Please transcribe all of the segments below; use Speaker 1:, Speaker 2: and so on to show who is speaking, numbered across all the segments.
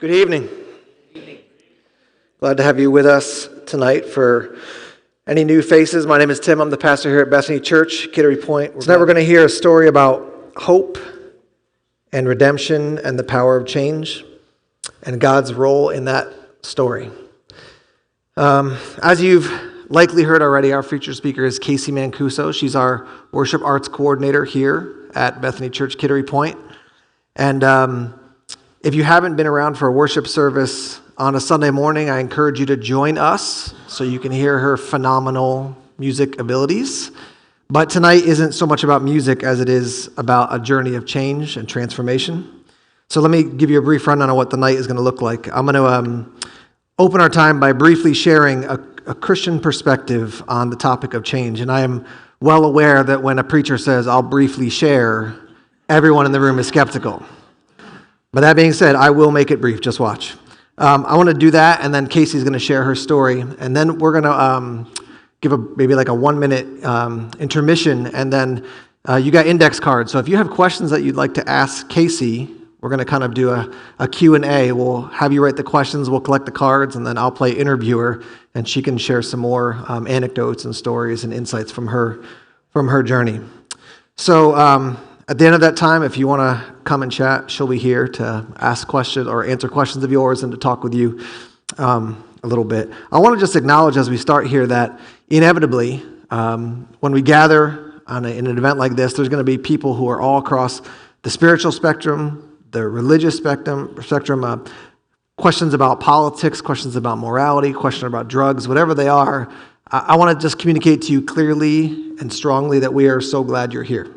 Speaker 1: Good evening. Glad to have you with us tonight. For any new faces, my name is Tim. I'm the pastor here at Bethany Church, Kittery Point. Tonight we're going to hear a story about hope and redemption and the power of change and God's role in that story. As you've likely heard already, our featured speaker is Casey Mancuso. She's our worship arts coordinator here at Bethany Church, Kittery Point. And if you haven't been around for a worship service on a Sunday morning, I encourage you to join us so you can hear her phenomenal music abilities. But tonight isn't so much about music as it is about a journey of change and transformation. So let me give you a brief rundown on what the night is going to look like. I'm going to open our time by briefly sharing a Christian perspective on the topic of change. And I am well aware that when a preacher says, "I'll briefly share," everyone in the room is skeptical. But that being said, I will make it brief. Just watch. I want to do that, and then Casey's going to share her story. And then we're going to give maybe like a 1-minute intermission, and then you got index cards. So if you have questions that you'd like to ask Casey, we're going to kind of do a Q&A. We'll have you write the questions, we'll collect the cards, and then I'll play interviewer, and she can share some more anecdotes and stories and insights from her journey. So at the end of that time, if you want to come and chat, she'll be here to ask questions or answer questions of yours and to talk with you a little bit. I want to just acknowledge as we start here that inevitably, when we gather in an event like this, there's going to be people who are all across the spiritual spectrum, the religious spectrum, questions about politics, questions about morality, questions about drugs, whatever they are. I want to just communicate to you clearly and strongly that we are so glad you're here.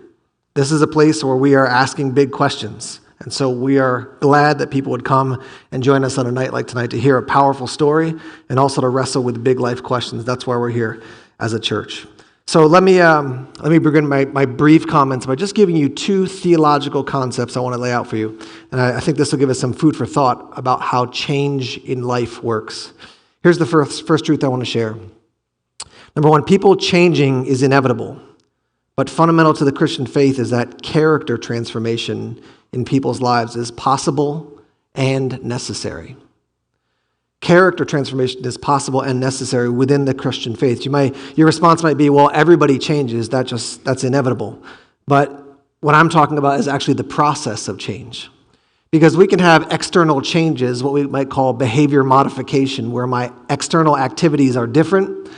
Speaker 1: This is a place where we are asking big questions. And so we are glad that people would come and join us on a night like tonight to hear a powerful story and also to wrestle with big life questions. That's why we're here as a church. So let me begin my brief comments by just giving you two theological concepts I want to lay out for you. And I think this will give us some food for thought about how change in life works. Here's the first truth I want to share. Number one, people changing is inevitable. But fundamental to the Christian faith is that character transformation in people's lives is possible and necessary. Character transformation is possible and necessary within the Christian faith. Your response might be, well, everybody changes. That's inevitable. But what I'm talking about is actually the process of change. Because we can have external changes, what we might call behavior modification, where my external activities are different.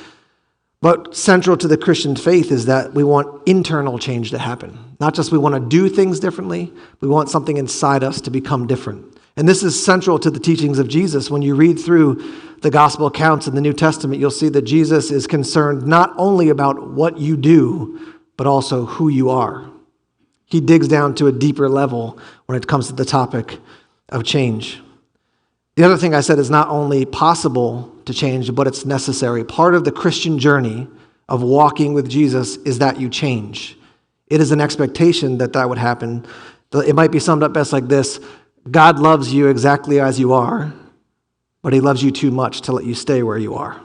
Speaker 1: But central to the Christian faith is that we want internal change to happen. Not just we want to do things differently, we want something inside us to become different. And this is central to the teachings of Jesus. When you read through the gospel accounts in the New Testament, you'll see that Jesus is concerned not only about what you do, but also who you are. He digs down to a deeper level when it comes to the topic of change. The other thing I said is not only possible to change, but it's necessary. Part of the Christian journey of walking with Jesus is that you change. It is an expectation that would happen. It might be summed up best like this: God loves you exactly as you are, but he loves you too much to let you stay where you are.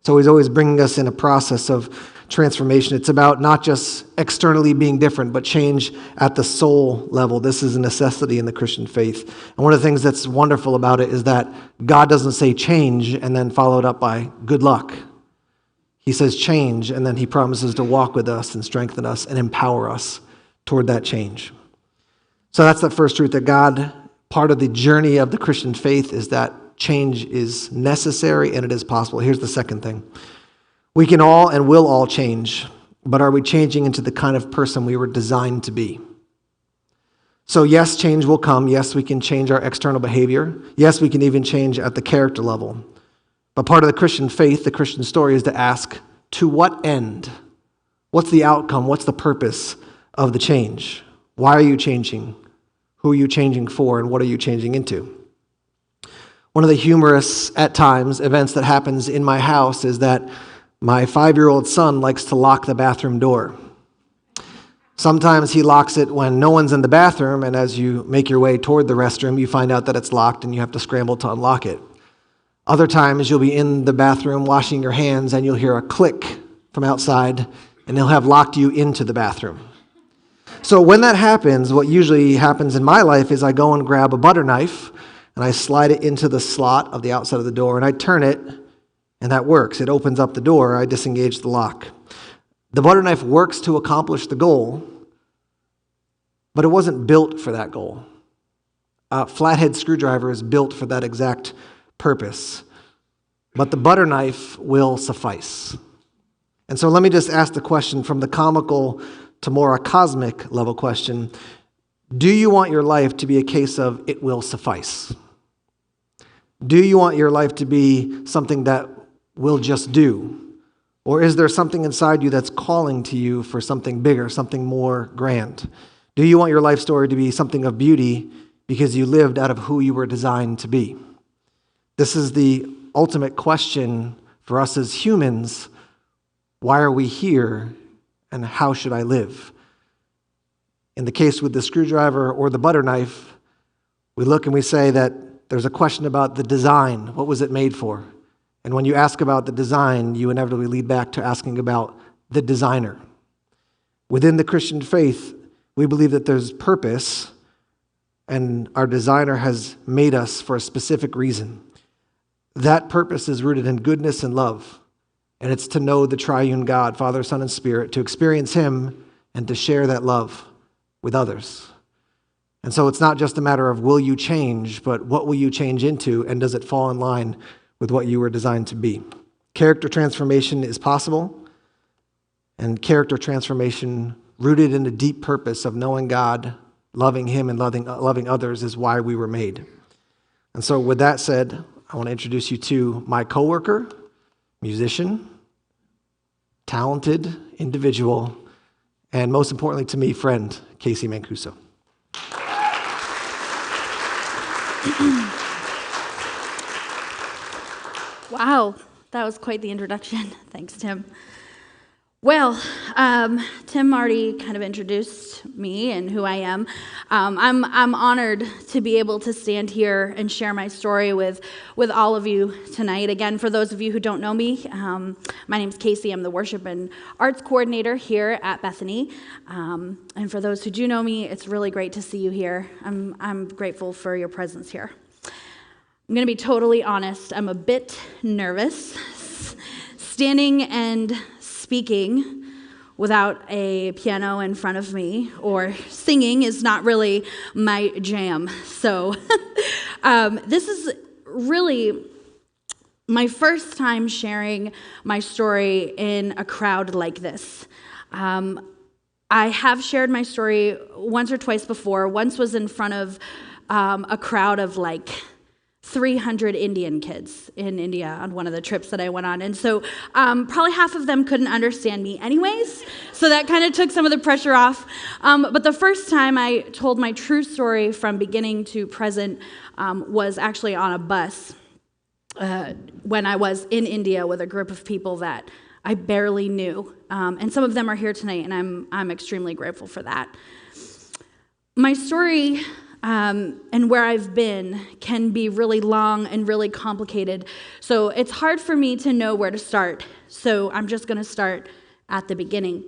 Speaker 1: So he's always bringing us in a process of transformation. It's about not just externally being different, but change at the soul level. This is a necessity in the Christian faith. And one of the things that's wonderful about it is that God doesn't say change and then follow it up by good luck. He says change, and then he promises to walk with us and strengthen us and empower us toward that change. So that's the first truth, that God, part of the journey of the Christian faith is that change is necessary and it is possible. Here's the second thing. We can all and will all change, but are we changing into the kind of person we were designed to be? So yes, change will come. Yes, we can change our external behavior. Yes, we can even change at the character level. But part of the Christian faith, the Christian story, is to ask, to what end? What's the outcome? What's the purpose of the change? Why are you changing? Who are you changing for? And what are you changing into? One of the humorous, at times, events that happens in my house is that my 5-year-old son likes to lock the bathroom door. Sometimes he locks it when no one's in the bathroom, and as you make your way toward the restroom, you find out that it's locked and you have to scramble to unlock it. Other times you'll be in the bathroom washing your hands and you'll hear a click from outside and he'll have locked you into the bathroom. So when that happens, what usually happens in my life is I go and grab a butter knife and I slide it into the slot of the outside of the door, and I turn it, and that works. It opens up the door. I disengage the lock. The butter knife works to accomplish the goal, but it wasn't built for that goal. A flathead screwdriver is built for that exact purpose, but the butter knife will suffice. And so let me just ask the question from the comical to more a cosmic level question. Do you want your life to be a case of it will suffice? Do you want your life to be something that will just do? Or is there something inside you that's calling to you for something bigger, something more grand? Do you want your life story to be something of beauty because you lived out of who you were designed to be? This is the ultimate question for us as humans. Why are we here, and how should I live? In the case with the screwdriver or the butter knife, we look and we say that there's a question about the design. What was it made for? And when you ask about the design, you inevitably lead back to asking about the designer. Within the Christian faith, we believe that there's purpose, and our designer has made us for a specific reason. That purpose is rooted in goodness and love, and it's to know the triune God, Father, Son, and Spirit, to experience Him and to share that love with others. And so it's not just a matter of will you change, but what will you change into, and does it fall in line with what you were designed to be? Character transformation is possible, and character transformation rooted in a deep purpose of knowing God, loving Him, and loving others is why we were made. And so with that said, I want to introduce you to my coworker, musician, talented individual, and most importantly to me, friend, Casey Mancuso.
Speaker 2: Wow, that was quite the introduction. Thanks, Tim. Well, Tim already kind of introduced me and who I am. I'm honored to be able to stand here and share my story with all of you tonight. Again, for those of you who don't know me, my name's Casey. I'm the worship and arts coordinator here at Bethany. And for those who do know me, it's really great to see you here. I'm grateful for your presence here. I'm going to be totally honest. I'm a bit nervous standing and speaking without a piano in front of me, or singing is not really my jam. So this is really my first time sharing my story in a crowd like this. I have shared my story once or twice before. Once was in front of a crowd of like 300 Indian kids in India on one of the trips that I went on. And so probably half of them couldn't understand me anyways. So that kind of took some of the pressure off. But the first time I told my true story from beginning to present was actually on a bus when I was in India with a group of people that I barely knew. And some of them are here tonight, and I'm extremely grateful for that. My story and where I've been can be really long and really complicated. So it's hard for me to know where to start. So I'm just going to start at the beginning.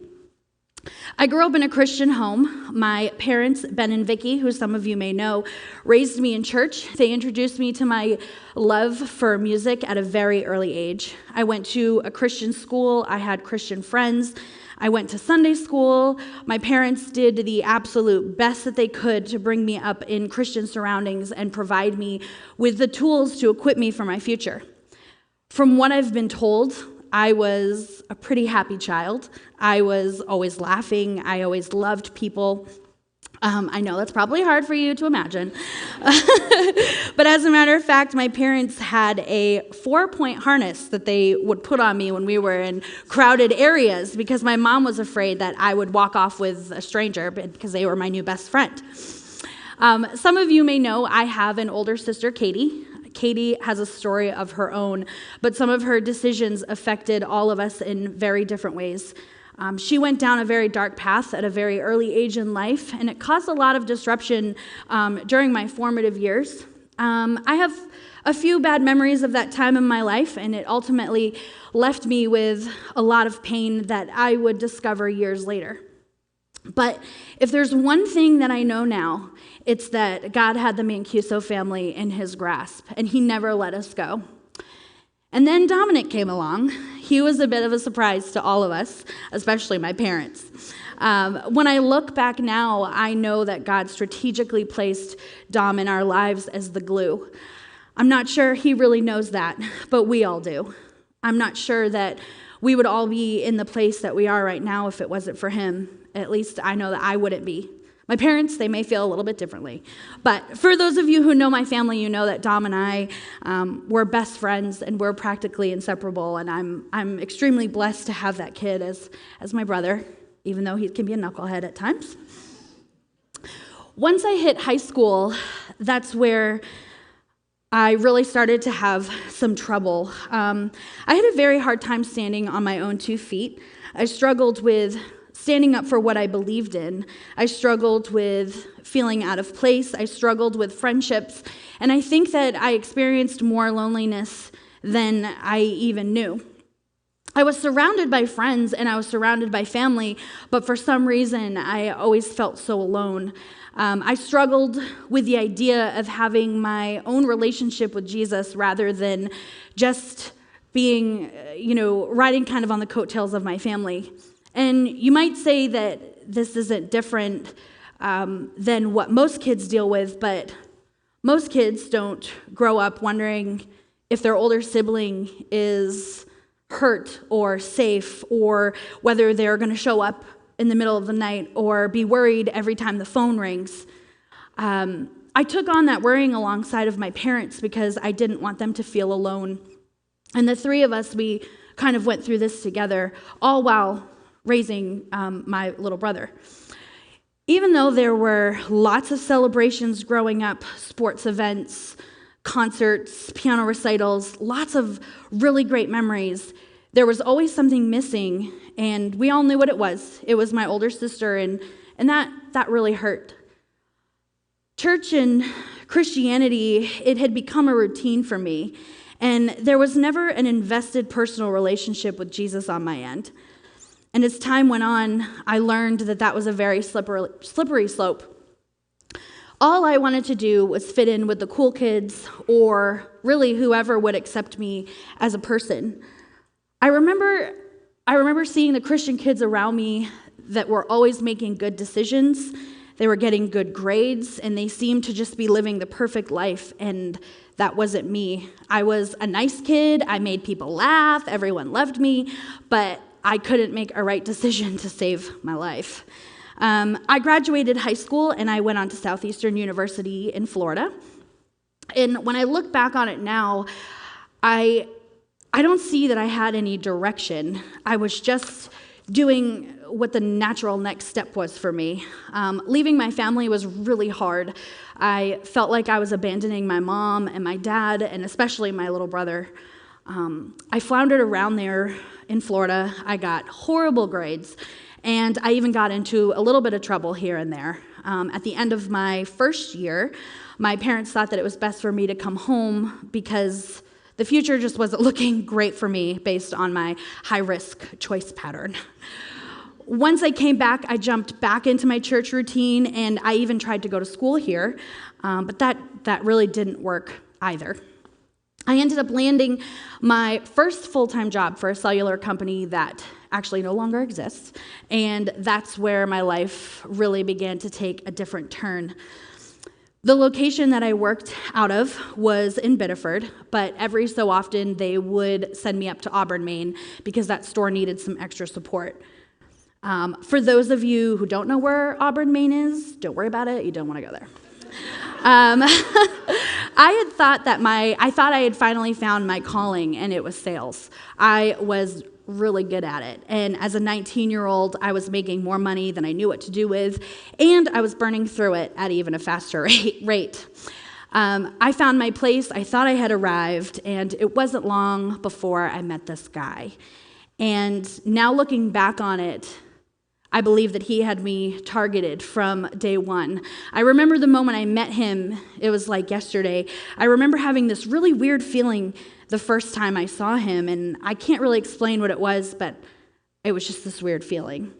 Speaker 2: I grew up in a Christian home. My parents, Ben and Vicky, who some of you may know, raised me in church. They introduced me to my love for music at a very early age. I went to a Christian school. I had Christian friends. I went to Sunday school. My parents did the absolute best that they could to bring me up in Christian surroundings and provide me with the tools to equip me for my future. From what I've been told, I was a pretty happy child. I was always laughing. I always loved people. I know that's probably hard for you to imagine. But as a matter of fact, my parents had a 4-point harness that they would put on me when we were in crowded areas because my mom was afraid that I would walk off with a stranger because they were my new best friend. Some of you may know I have an older sister, Katie. Katie has a story of her own, but some of her decisions affected all of us in very different ways. She went down a very dark path at a very early age in life, and it caused a lot of disruption during my formative years. I have a few bad memories of that time in my life, and it ultimately left me with a lot of pain that I would discover years later. But if there's one thing that I know now, it's that God had the Mancuso family in his grasp, and he never let us go. And then Dominic came along. He was a bit of a surprise to all of us, especially my parents. When I look back now, I know that God strategically placed Dom in our lives as the glue. I'm not sure he really knows that, but we all do. I'm not sure that we would all be in the place that we are right now if it wasn't for him. At least I know that I wouldn't be. My parents, they may feel a little bit differently. But for those of you who know my family, you know that Dom and I, we're best friends and we're practically inseparable. And I'm extremely blessed to have that kid as my brother, even though he can be a knucklehead at times. Once I hit high school, that's where I really started to have some trouble. I had a very hard time standing on my own 2 feet. I struggled with standing up for what I believed in. I struggled with feeling out of place. I struggled with friendships. And I think that I experienced more loneliness than I even knew. I was surrounded by friends and I was surrounded by family, but for some reason, I always felt so alone. I struggled with the idea of having my own relationship with Jesus rather than just being, riding kind of on the coattails of my family. And you might say that this isn't different than what most kids deal with, but most kids don't grow up wondering if their older sibling is hurt or safe, or whether they're going to show up in the middle of the night or be worried every time the phone rings. I took on that worrying alongside of my parents because I didn't want them to feel alone. And the three of us, we kind of went through this together, all while raising my little brother. Even though there were lots of celebrations growing up, sports events, concerts, piano recitals, lots of really great memories, there was always something missing, and we all knew what it was. It was my older sister, and that really hurt. Church and Christianity, it had become a routine for me, and there was never an invested personal relationship with Jesus on my end. And as time went on, I learned that was a very slippery slope. All I wanted to do was fit in with the cool kids, or really whoever would accept me as a person. I remember seeing the Christian kids around me that were always making good decisions. They were getting good grades, and they seemed to just be living the perfect life, and that wasn't me. I was a nice kid. I made people laugh. Everyone loved me, but I couldn't make a right decision to save my life. I graduated high school, and I went on to Southeastern University in Florida. And when I look back on it now, I don't see that I had any direction. I was just doing what the natural next step was for me. Leaving my family was really hard. I felt like I was abandoning my mom and my dad, and especially my little brother. I floundered around there in Florida. I got horrible grades, and I even got into a little bit of trouble here and there. At the end of my first year, my parents thought that it was best for me to come home because the future just wasn't looking great for me based on my high-risk choice pattern. Once I came back, I jumped back into my church routine, and I even tried to go to school here, but that really didn't work either. I ended up landing my first full-time job for a cellular company that actually no longer exists, and that's where my life really began to take a different turn. The location that I worked out of was in Biddeford, but every so often they would send me up to Auburn, Maine, because that store needed some extra support. For those of you who don't know where Auburn, Maine is, don't worry about it. You don't want to go there. I thought I had finally found my calling, and it was sales. I was really good at it. And as a 19-year-old, I was making more money than I knew what to do with, and I was burning through it at even a faster rate. I found my place. I thought I had arrived, and it wasn't long before I met this guy. And now looking back on it, I believe that he had me targeted from day one. I remember the moment I met him, it was like yesterday. I remember having this really weird feeling the first time I saw him, and I can't really explain what it was, but it was just this weird feeling.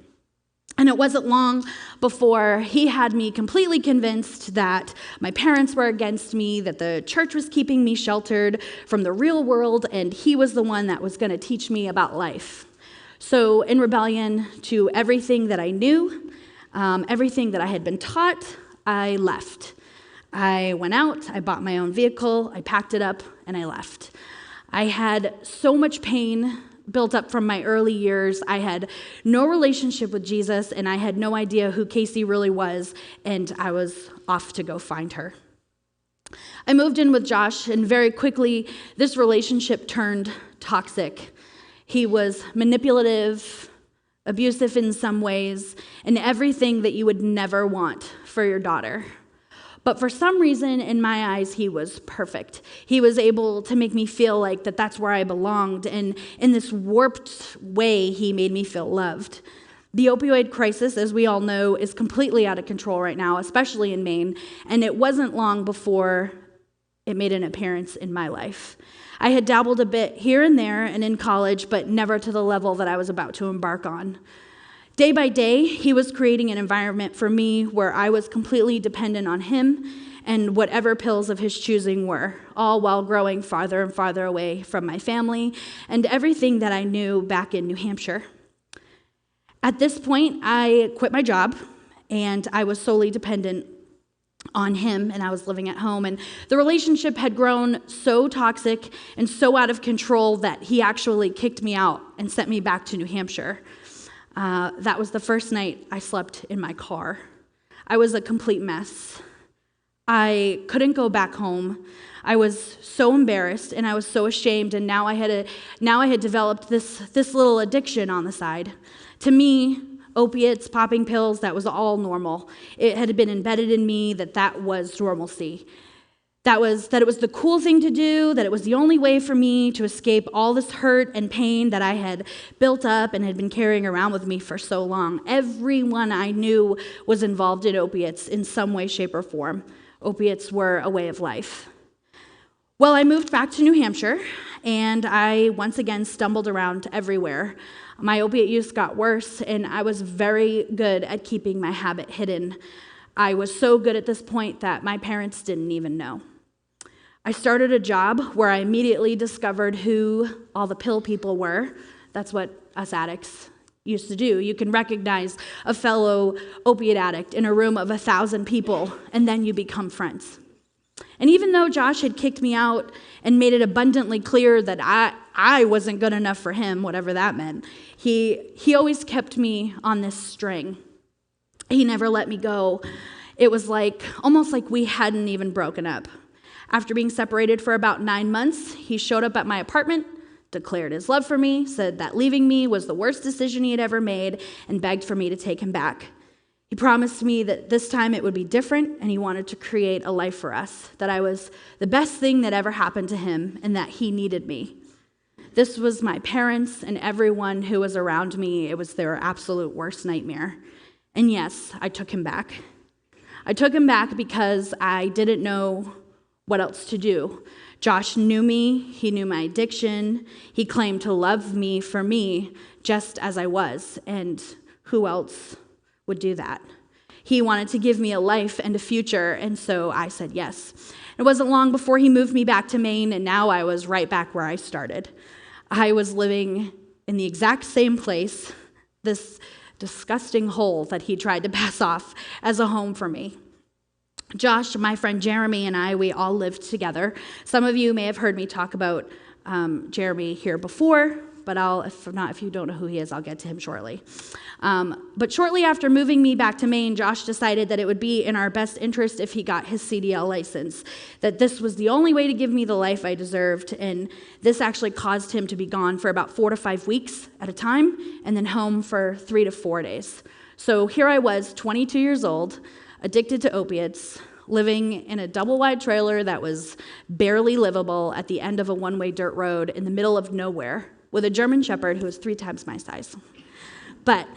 Speaker 2: And it wasn't long before he had me completely convinced that my parents were against me, that the church was keeping me sheltered from the real world, and he was the one that was going to teach me about life. So in rebellion to everything that I knew, everything that I had been taught, I left. I went out, I bought my own vehicle, I packed it up, and I left. I had so much pain built up from my early years. I had no relationship with Jesus, and I had no idea who Casey really was, and I was off to go find her. I moved in with Josh, and very quickly, this relationship turned toxic. He was manipulative, abusive in some ways, and everything that you would never want for your daughter. But for some reason, in my eyes, he was perfect. He was able to make me feel like that's where I belonged, and in this warped way, he made me feel loved. The opioid crisis, as we all know, is completely out of control right now, especially in Maine, and it wasn't long before it made an appearance in my life. I had dabbled a bit here and there and in college, but never to the level that I was about to embark on. Day by day, he was creating an environment for me where I was completely dependent on him and whatever pills of his choosing were, all while growing farther and farther away from my family and everything that I knew back in New Hampshire. At this point, I quit my job, and I was solely dependent on him, and I was living at home. And the relationship had grown so toxic and so out of control that he actually kicked me out and sent me back to New Hampshire. That was the first night I slept in my car. I was a complete mess. I couldn't go back home. I was so embarrassed and I was so ashamed, and now I had developed this little addiction on the side. To me, opiates, popping pills, that was all normal. It had been embedded in me that was normalcy. That it was the cool thing to do, that it was the only way for me to escape all this hurt and pain that I had built up and had been carrying around with me for so long. Everyone I knew was involved in opiates in some way, shape, or form. Opiates were a way of life. Well, I moved back to New Hampshire, and I once again stumbled around everywhere. My opiate use got worse, and I was very good at keeping my habit hidden. I was so good at this point that my parents didn't even know. I started a job where I immediately discovered who all the pill people were. That's what us addicts used to do. You can recognize a fellow opiate addict in a room of 1,000 people, and then you become friends. And even though Josh had kicked me out and made it abundantly clear that I wasn't good enough for him, whatever that meant, he always kept me on this string. He never let me go. It was almost like we hadn't even broken up. After being separated for about 9 months, he showed up at my apartment, declared his love for me, said that leaving me was the worst decision he had ever made, and begged for me to take him back. He promised me that this time it would be different, and he wanted to create a life for us, that I was the best thing that ever happened to him, and that he needed me. This was my parents and everyone who was around me. It was their absolute worst nightmare. And yes, I took him back. I took him back because I didn't know what else to do. Josh knew me. He knew my addiction. He claimed to love me for me just as I was. And who else would do that? He wanted to give me a life and a future, and so I said yes. It wasn't long before he moved me back to Maine, and now I was right back where I started. I was living in the exact same place, this disgusting hole that he tried to pass off as a home for me. Josh, my friend Jeremy, and I, we all lived together. Some of you may have heard me talk about Jeremy here before, but if you don't know who he is, I'll get to him shortly. But shortly after moving me back to Maine, Josh decided that it would be in our best interest if he got his CDL license, that this was the only way to give me the life I deserved, and this actually caused him to be gone for about 4 to 5 weeks at a time, and then home for 3 to 4 days. So here I was, 22 years old, addicted to opiates, living in a double-wide trailer that was barely livable at the end of a one-way dirt road in the middle of nowhere, with a German Shepherd who was 3 times my size. But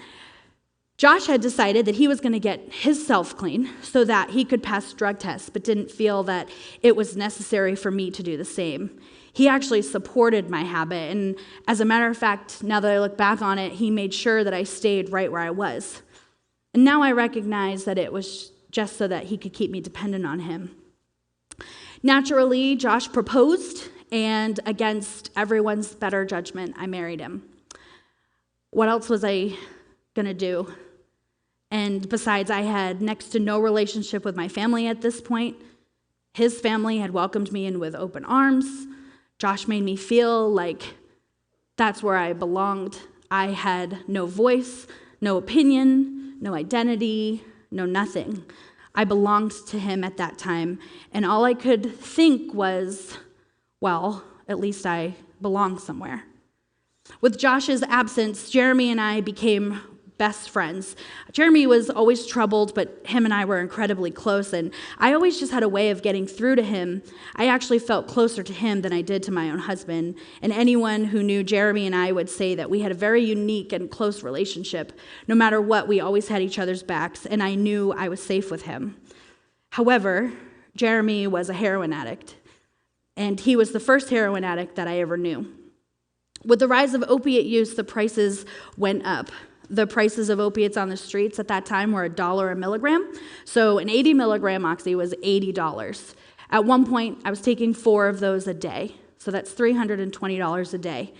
Speaker 2: Josh had decided that he was going to get himself clean so that he could pass drug tests, but didn't feel that it was necessary for me to do the same. He actually supported my habit, and as a matter of fact, now that I look back on it, he made sure that I stayed right where I was. And now I recognize that it was just so that he could keep me dependent on him. Naturally, Josh proposed, and against everyone's better judgment, I married him. What else was I going to do? And besides, I had next to no relationship with my family at this point. His family had welcomed me in with open arms. Josh made me feel like that's where I belonged. I had no voice, no opinion, no identity, no nothing. I belonged to him at that time, and all I could think was, well, at least I belong somewhere. With Josh's absence, Jeremy and I became best friends. Jeremy was always troubled, but him and I were incredibly close, and I always just had a way of getting through to him. I actually felt closer to him than I did to my own husband, and anyone who knew Jeremy and I would say that we had a very unique and close relationship. No matter what, we always had each other's backs, and I knew I was safe with him. However, Jeremy was a heroin addict, and he was the first heroin addict that I ever knew. With the rise of opiate use, the prices went up. The prices of opiates on the streets at that time were $1 a milligram. So an 80 milligram oxy was $80. At one point, I was taking 4 of those a day. So that's $320 a day.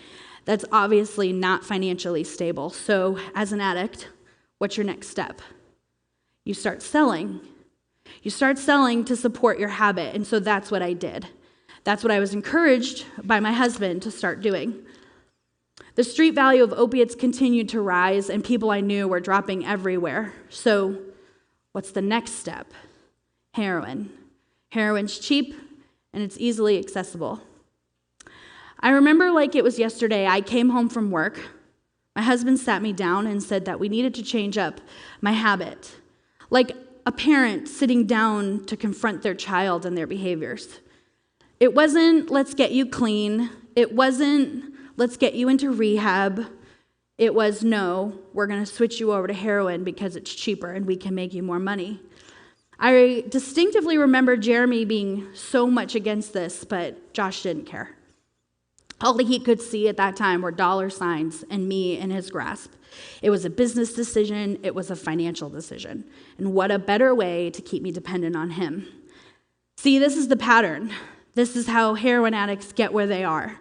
Speaker 2: That's obviously not financially stable. So as an addict, what's your next step? You start selling. You start selling to support your habit. And so that's what I did. That's what I was encouraged by my husband to start doing. The street value of opiates continued to rise, and people I knew were dropping everywhere. So what's the next step? Heroin. Heroin's cheap, and it's easily accessible. I remember like it was yesterday, I came home from work. My husband sat me down and said that we needed to change up my habit. Like a parent sitting down to confront their child and their behaviors. It wasn't, let's get you clean. It wasn't, let's get you into rehab. It was, no, we're going to switch you over to heroin because it's cheaper and we can make you more money. I distinctively remember Jeremy being so much against this, but Josh didn't care. All he could see at that time were dollar signs and me in his grasp. It was a business decision. It was a financial decision. And what a better way to keep me dependent on him. See, this is the pattern. This is how heroin addicts get where they are.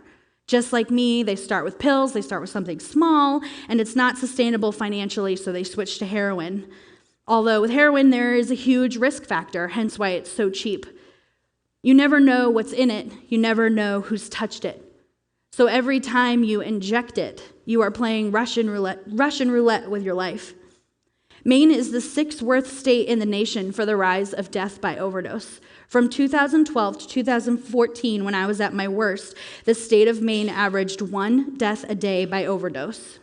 Speaker 2: Just like me, they start with pills, they start with something small, and it's not sustainable financially, so they switch to heroin. Although with heroin, there is a huge risk factor, hence why it's so cheap. You never know what's in it. You never know who's touched it. So every time you inject it, you are playing Russian roulette with your life. Maine is the 6th worst state in the nation for the rise of death by overdose. From 2012 to 2014, when I was at my worst, the state of Maine averaged 1 death a day by overdose.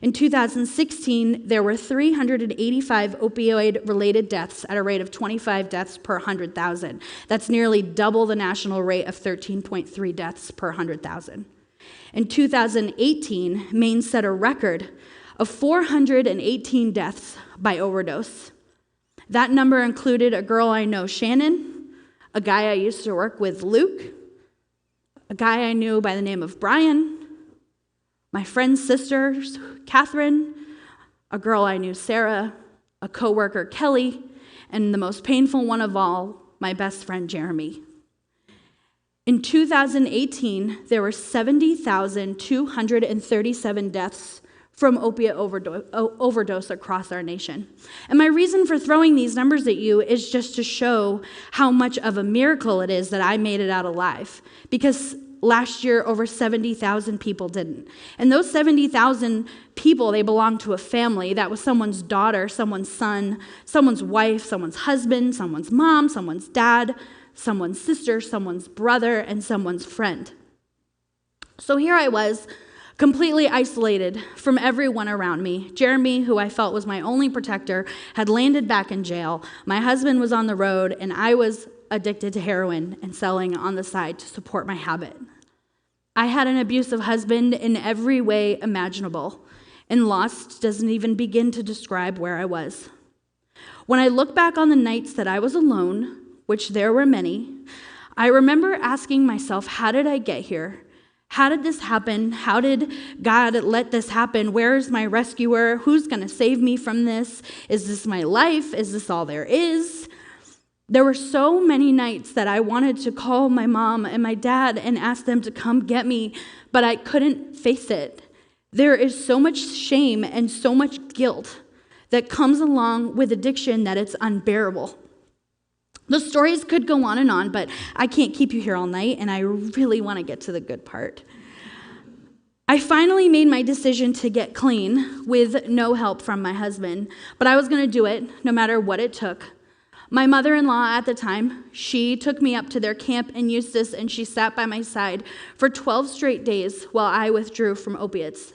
Speaker 2: In 2016, there were 385 opioid-related deaths at a rate of 25 deaths per 100,000. That's nearly double the national rate of 13.3 deaths per 100,000. In 2018, Maine set a record of 418 deaths by overdose. That number included a girl I know, Shannon, a guy I used to work with, Luke, a guy I knew by the name of Brian, my friend's sisters, Catherine, a girl I knew, Sarah, a coworker, Kelly, and the most painful one of all, my best friend, Jeremy. In 2018, there were 70,237 deaths from opiate overdose across our nation. And my reason for throwing these numbers at you is just to show how much of a miracle it is that I made it out alive. Because last year, over 70,000 people didn't. And those 70,000 people, they belonged to a family. That was someone's daughter, someone's son, someone's wife, someone's husband, someone's mom, someone's dad, someone's sister, someone's brother, and someone's friend. So here I was, completely isolated from everyone around me. Jeremy, who I felt was my only protector, had landed back in jail. My husband was on the road, and I was addicted to heroin and selling on the side to support my habit. I had an abusive husband in every way imaginable, and lost doesn't even begin to describe where I was. When I look back on the nights that I was alone, which there were many, I remember asking myself, how did I get here? How did this happen? How did God let this happen? Where is my rescuer? Who's going to save me from this? Is this my life? Is this all there is? There were so many nights that I wanted to call my mom and my dad and ask them to come get me, but I couldn't face it. There is so much shame and so much guilt that comes along with addiction that it's unbearable. The stories could go on, but I can't keep you here all night, and I really want to get to the good part. I finally made my decision to get clean with no help from my husband, but I was going to do it no matter what it took. My mother-in-law at the time, she took me up to their camp in Eustis, and she sat by my side for 12 straight days while I withdrew from opiates.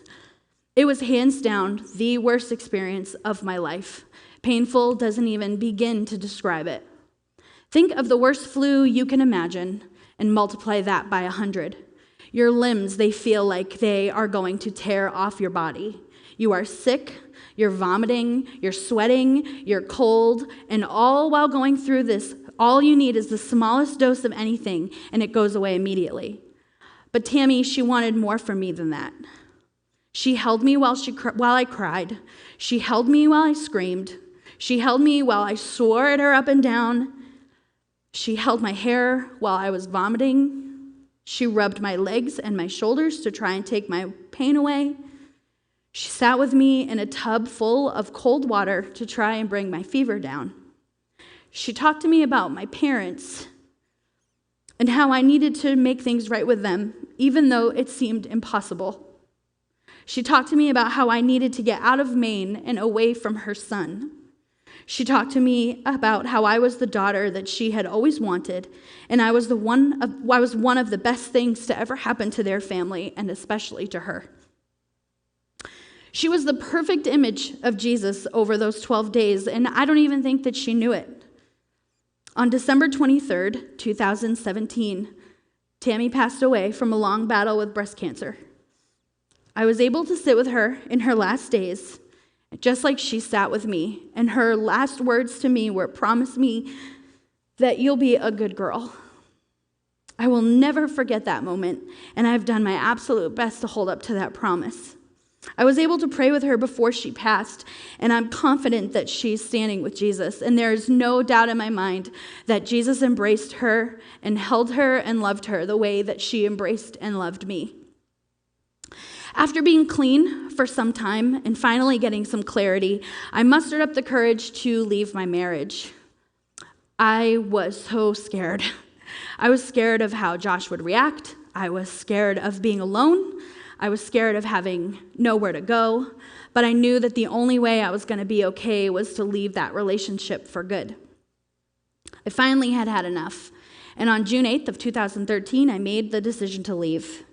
Speaker 2: It was hands down the worst experience of my life. Painful doesn't even begin to describe it. Think of the worst flu you can imagine and multiply that by 100. Your limbs, they feel like they are going to tear off your body. You are sick, you're vomiting, you're sweating, you're cold, and all while going through this, all you need is the smallest dose of anything, and it goes away immediately. But Tammy, she wanted more from me than that. She held me while I cried. She held me while I screamed. She held me while I swore at her up and down. She held my hair while I was vomiting. She rubbed my legs and my shoulders to try and take my pain away. She sat with me in a tub full of cold water to try and bring my fever down. She talked to me about my parents and how I needed to make things right with them, even though it seemed impossible. She talked to me about how I needed to get out of Maine and away from her son. She talked to me about how I was the daughter that she had always wanted, and I was one of the best things to ever happen to their family, and especially to her. She was the perfect image of Jesus over those 12 days, and I don't even think that she knew it. On December 23rd, 2017, Tammy passed away from a long battle with breast cancer. I was able to sit with her in her last days, just like she sat with me, and her last words to me were, "Promise me that you'll be a good girl." I will never forget that moment, and I've done my absolute best to hold up to that promise. I was able to pray with her before she passed, and I'm confident that she's standing with Jesus, and there is no doubt in my mind that Jesus embraced her and held her and loved her the way that she embraced and loved me. After being clean for some time and finally getting some clarity, I mustered up the courage to leave my marriage. I was so scared. I was scared of how Josh would react. I was scared of being alone. I was scared of having nowhere to go. But I knew that the only way I was going to be okay was to leave that relationship for good. I finally had had enough. And on June 8th of 2013, I made the decision to leave.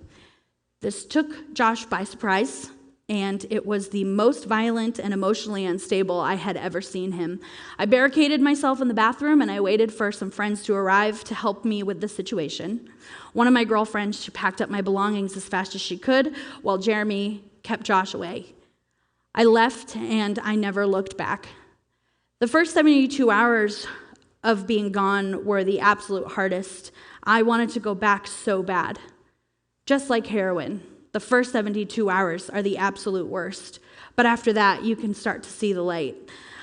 Speaker 2: This took Josh by surprise, and it was the most violent and emotionally unstable I had ever seen him. I barricaded myself in the bathroom, and I waited for some friends to arrive to help me with the situation. One of my girlfriends, she packed up my belongings as fast as she could, while Jeremy kept Josh away. I left, and I never looked back. The first 72 hours of being gone were the absolute hardest. I wanted to go back so bad. Just like heroin, the first 72 hours are the absolute worst. But after that, you can start to see the light.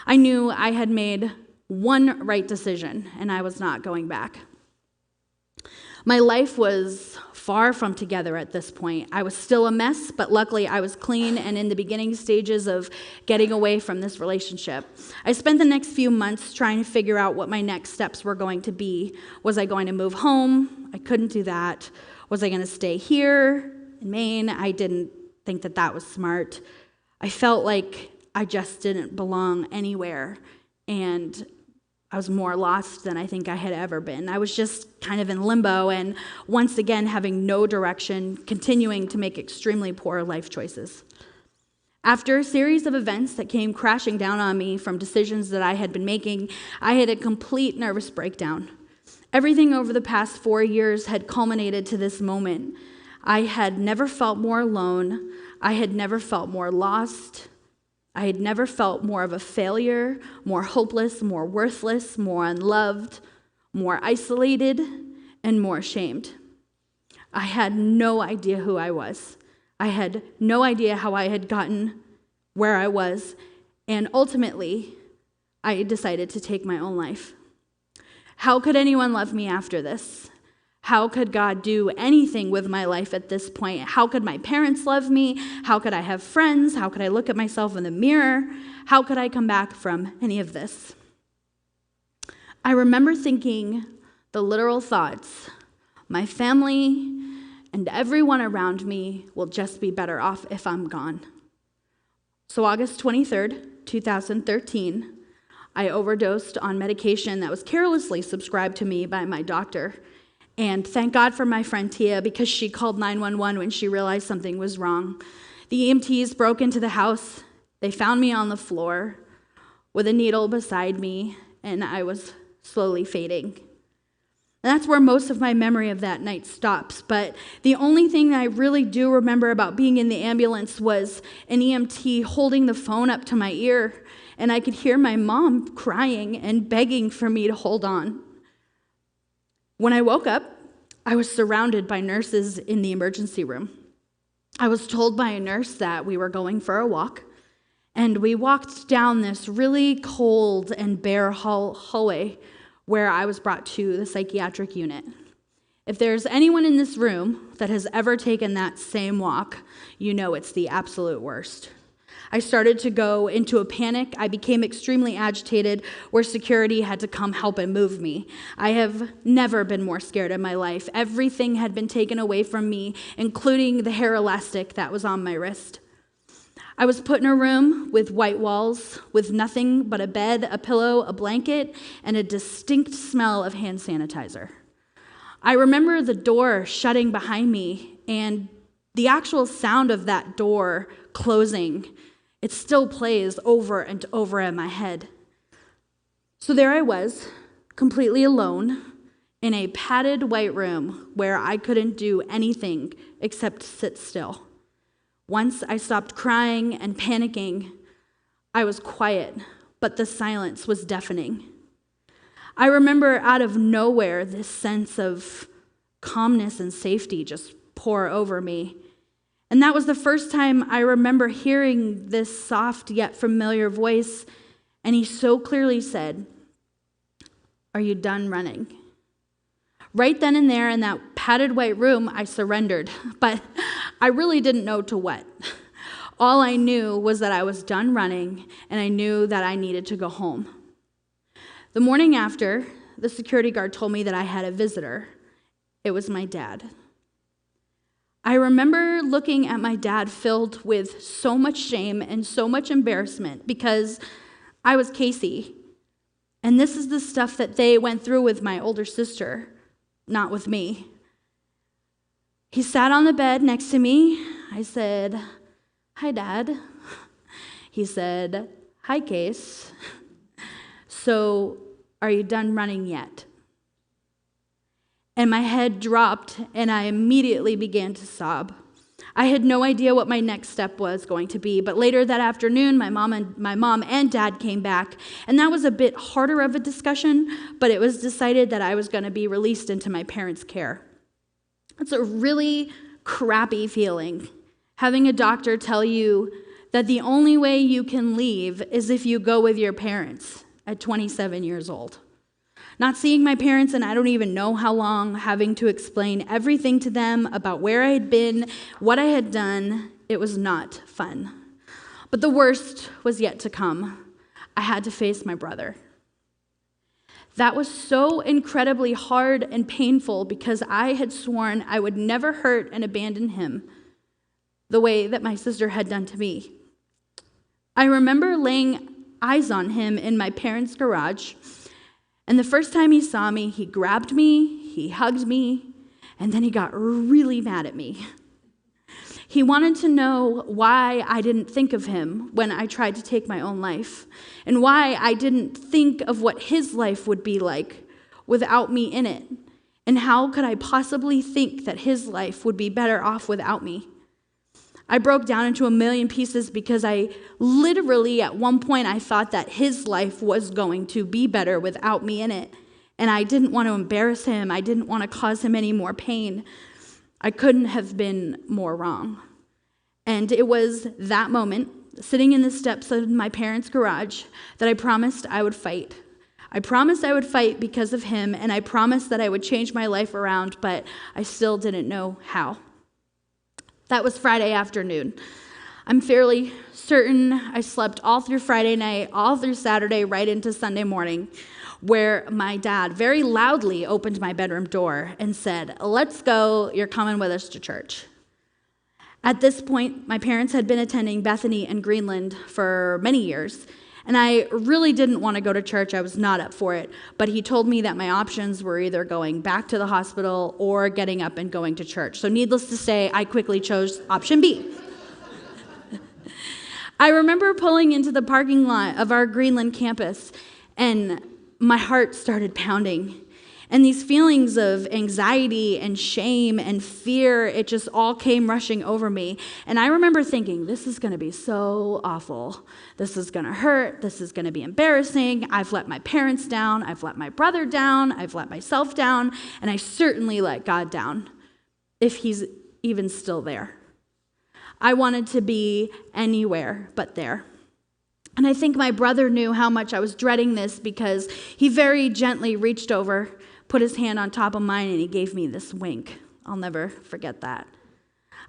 Speaker 2: I knew I had made one right decision, and I was not going back. My life was far from together at this point. I was still a mess, but luckily I was clean and in the beginning stages of getting away from this relationship. I spent the next few months trying to figure out what my next steps were going to be. Was I going to move home? I couldn't do that. Was I going to stay here in Maine? I didn't think that that was smart. I felt like I just didn't belong anywhere, and I was more lost than I think I had ever been. I was just kind of in limbo, and once again having no direction, continuing to make extremely poor life choices. After a series of events that came crashing down on me from decisions that I had been making, I had a complete nervous breakdown. Everything over the past 4 years had culminated to this moment. I had never felt more alone. I had never felt more lost. I had never felt more of a failure, more hopeless, more worthless, more unloved, more isolated, and more ashamed. I had no idea who I was. I had no idea how I had gotten where I was, and ultimately, I decided to take my own life. How could anyone love me after this? How could God do anything with my life at this point? How could my parents love me? How could I have friends? How could I look at myself in the mirror? How could I come back from any of this? I remember thinking the literal thoughts, my family and everyone around me will just be better off if I'm gone. So August 23rd, 2013, I overdosed on medication that was carelessly subscribed to me by my doctor. And thank God for my friend Tia, because she called 911 when she realized something was wrong. The EMTs broke into the house. They found me on the floor with a needle beside me, and I was slowly fading. And that's where most of my memory of that night stops. But the only thing that I really do remember about being in the ambulance was an EMT holding the phone up to my ear, and I could hear my mom crying and begging for me to hold on. When I woke up, I was surrounded by nurses in the emergency room. I was told by a nurse that we were going for a walk, and we walked down this really cold and bare hallway where I was brought to the psychiatric unit. If there's anyone in this room that has ever taken that same walk, you know it's the absolute worst. I started to go into a panic. I became extremely agitated, where security had to come help and move me. I have never been more scared in my life. Everything had been taken away from me, including the hair elastic that was on my wrist. I was put in a room with white walls, with nothing but a bed, a pillow, a blanket, and a distinct smell of hand sanitizer. I remember the door shutting behind me, and the actual sound of that door closing, it still plays over and over in my head. So there I was, completely alone, in a padded white room where I couldn't do anything except sit still. Once I stopped crying and panicking, I was quiet, but the silence was deafening. I remember out of nowhere this sense of calmness and safety just pour over me. And that was the first time I remember hearing this soft yet familiar voice, and he so clearly said, "Are you done running?" Right then and there in that padded white room, I surrendered, but I really didn't know to what. All I knew was that I was done running, and I knew that I needed to go home. The morning after, the security guard told me that I had a visitor. It was my dad. I remember looking at my dad filled with so much shame and so much embarrassment because I was Casey, and this is the stuff that they went through with my older sister, not with me. He sat on the bed next to me. I said, "Hi, Dad." He said, "Hi, Case. So, are you done running yet?" And my head dropped, and I immediately began to sob. I had no idea what my next step was going to be, but later that afternoon, my mom and dad came back, and that was a bit harder of a discussion, but it was decided that I was going to be released into my parents' care. It's a really crappy feeling, having a doctor tell you that the only way you can leave is if you go with your parents at 27 years old. Not seeing my parents, and I don't even know how long, having to explain everything to them about where I had been, what I had done, it was not fun. But the worst was yet to come. I had to face my brother. That was so incredibly hard and painful because I had sworn I would never hurt and abandon him the way that my sister had done to me. I remember laying eyes on him in my parents' garage, and the first time he saw me, he grabbed me, he hugged me, and then he got really mad at me. He wanted to know why I didn't think of him when I tried to take my own life, and why I didn't think of what his life would be like without me in it, and how could I possibly think that his life would be better off without me. I broke down into a million pieces because I literally, at one point, I thought that his life was going to be better without me in it. And I didn't want to embarrass him. I didn't want to cause him any more pain. I couldn't have been more wrong. And it was that moment, sitting in the steps of my parents' garage, that I promised I would fight. I promised I would fight because of him, and I promised that I would change my life around, but I still didn't know how. That was Friday afternoon. I'm fairly certain I slept all through Friday night, all through Saturday, right into Sunday morning, where my dad very loudly opened my bedroom door and said, "Let's go, you're coming with us to church." At this point, my parents had been attending Bethany and Greenland for many years, and I really didn't want to go to church. I was not up for it, but he told me that my options were either going back to the hospital or getting up and going to church. So needless to say, I quickly chose option B. I remember pulling into the parking lot of our Greenland campus, and my heart started pounding. And these feelings of anxiety and shame and fear, it just all came rushing over me. And I remember thinking, this is going to be so awful. This is going to hurt. This is going to be embarrassing. I've let my parents down. I've let my brother down. I've let myself down. And I certainly let God down, if he's even still there. I wanted to be anywhere but there. And I think my brother knew how much I was dreading this because he very gently reached over, put his hand on top of mine, and he gave me this wink. I'll never forget that.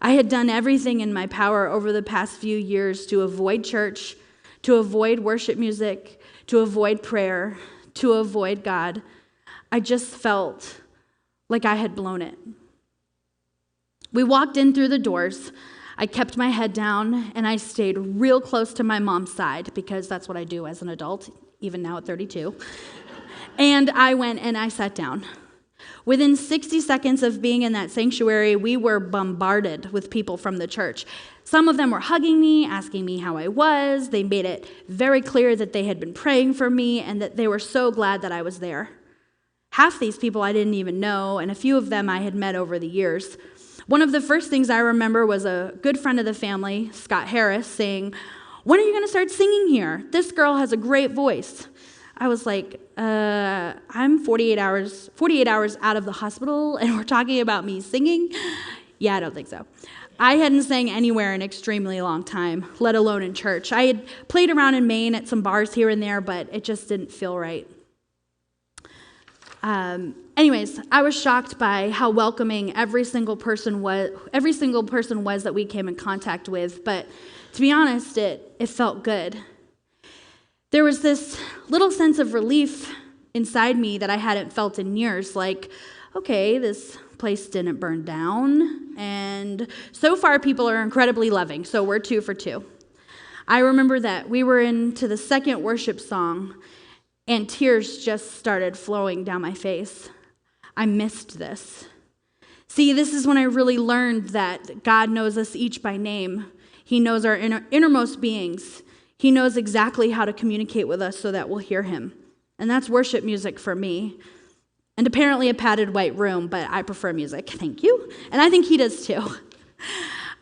Speaker 2: I had done everything in my power over the past few years to avoid church, to avoid worship music, to avoid prayer, to avoid God. I just felt like I had blown it. We walked in through the doors. I kept my head down, and I stayed real close to my mom's side because that's what I do as an adult, even now at 32. And I went and I sat down. Within 60 seconds of being in that sanctuary, we were bombarded with people from the church. Some of them were hugging me, asking me how I was. They made it very clear that they had been praying for me and that they were so glad that I was there. Half these people I didn't even know, and a few of them I had met over the years. One of the first things I remember was a good friend of the family, Scott Harris, saying, "When are you going to start singing here? This girl has a great voice." I was like, I'm 48 hours out of the hospital, and we're talking about me singing? Yeah, I don't think so. I hadn't sang anywhere in an extremely long time, let alone in church. I had played around in Maine at some bars here and there, but it just didn't feel right. Anyways, I was shocked by how welcoming every single person was that we came in contact with, but to be honest, it felt good. There was this little sense of relief inside me that I hadn't felt in years, like, okay, this place didn't burn down, and so far people are incredibly loving, so we're 2 for 2. I remember that we were into the second worship song, and tears just started flowing down my face. I missed this. See, this is when I really learned that God knows us each by name. He knows our innermost beings. He knows exactly how to communicate with us so that we'll hear him. And that's worship music for me. And apparently a padded white room, but I prefer music. Thank you. And I think he does too.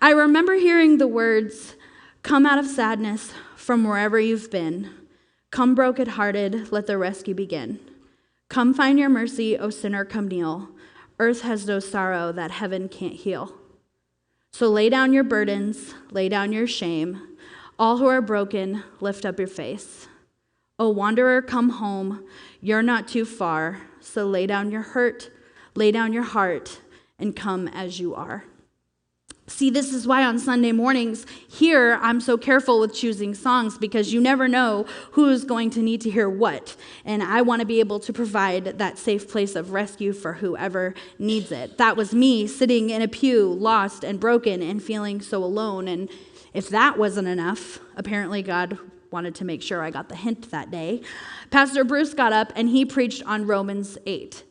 Speaker 2: I remember hearing the words, "Come out of sadness from wherever you've been. Come brokenhearted, let the rescue begin. Come find your mercy, O sinner, come kneel. Earth has no sorrow that heaven can't heal. So lay down your burdens, lay down your shame. All who are broken, lift up your face. O wanderer, come home. You're not too far. So lay down your hurt, lay down your heart, and come as you are." See, this is why on Sunday mornings here, I'm so careful with choosing songs because you never know who's going to need to hear what. And I want to be able to provide that safe place of rescue for whoever needs it. That was me sitting in a pew, lost and broken and feeling so alone. And if that wasn't enough, apparently God wanted to make sure I got the hint that day. Pastor Bruce got up and he preached on Romans 8.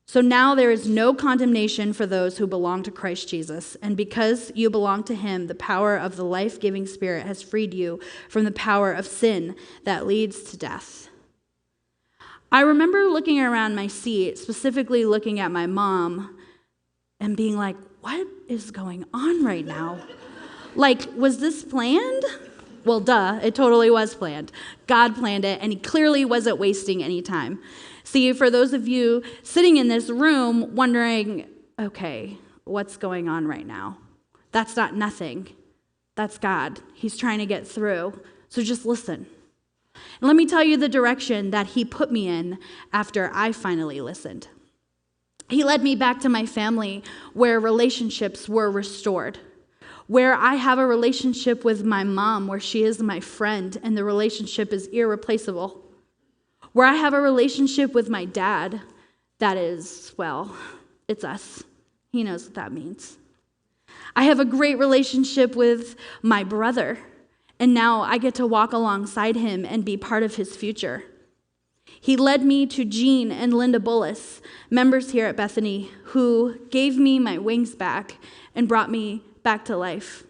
Speaker 2: So now there is no condemnation for those who belong to Christ Jesus. And because you belong to him, the power of the life-giving Spirit has freed you from the power of sin that leads to death. I remember looking around my seat, specifically looking at my mom, and being like, what is going on right now? Like, was this planned? Well, duh, it totally was planned. God planned it, and he clearly wasn't wasting any time. See, for those of you sitting in this room wondering, okay, what's going on right now? That's not nothing. That's God. He's trying to get through. So just listen. And let me tell you the direction that he put me in after I finally listened. He led me back to my family where relationships were restored, where I have a relationship with my mom where she is my friend and the relationship is irreplaceable, where I have a relationship with my dad that is, well, it's us. He knows what that means. I have a great relationship with my brother, and now I get to walk alongside him and be part of his future. He led me to Jean and Linda Bullis, members here at Bethany, who gave me my wings back and brought me back to life.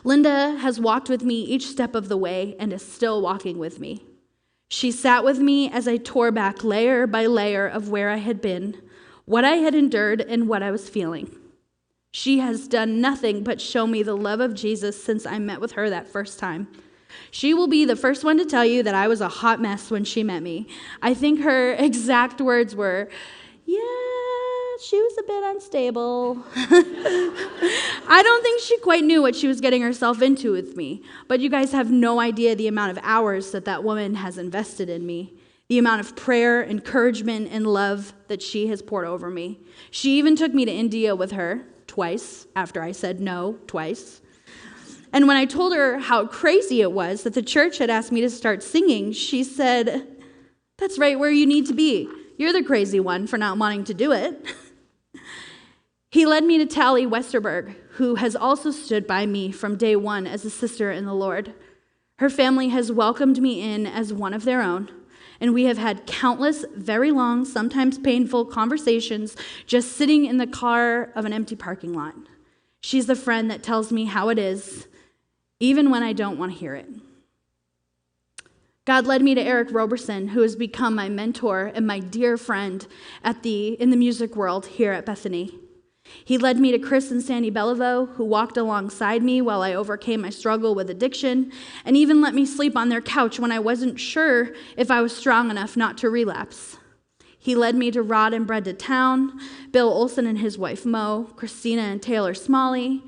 Speaker 2: Linda has walked with me each step of the way and is still walking with me. She sat with me as I tore back layer by layer of where I had been, what I had endured, and what I was feeling. She has done nothing but show me the love of Jesus since I met with her that first time. She will be the first one to tell you that I was a hot mess when she met me. I think her exact words were, yeah, she was a bit unstable. I don't think she quite knew what she was getting herself into with me, but you guys have no idea the amount of hours that woman has invested in me, the amount of prayer, encouragement, and love that she has poured over me. She even took me to India with her twice after I said no twice. And when I told her how crazy it was that the church had asked me to start singing, she said, "That's right where you need to be. You're the crazy one for not wanting to do it." He led me to Tally Westerberg, who has also stood by me from day one as a sister in the Lord. Her family has welcomed me in as one of their own, and we have had countless, very long, sometimes painful conversations just sitting in the car of an empty parking lot. She's the friend that tells me how it is, even when I don't want to hear it. God led me to Eric Roberson, who has become my mentor and my dear friend in the music world here at Bethany. He led me to Chris and Sandy Beliveau, who walked alongside me while I overcame my struggle with addiction, and even let me sleep on their couch when I wasn't sure if I was strong enough not to relapse. He led me to Rod and Brenda Town, Bill Olson and his wife Mo, Christina and Taylor Smalley,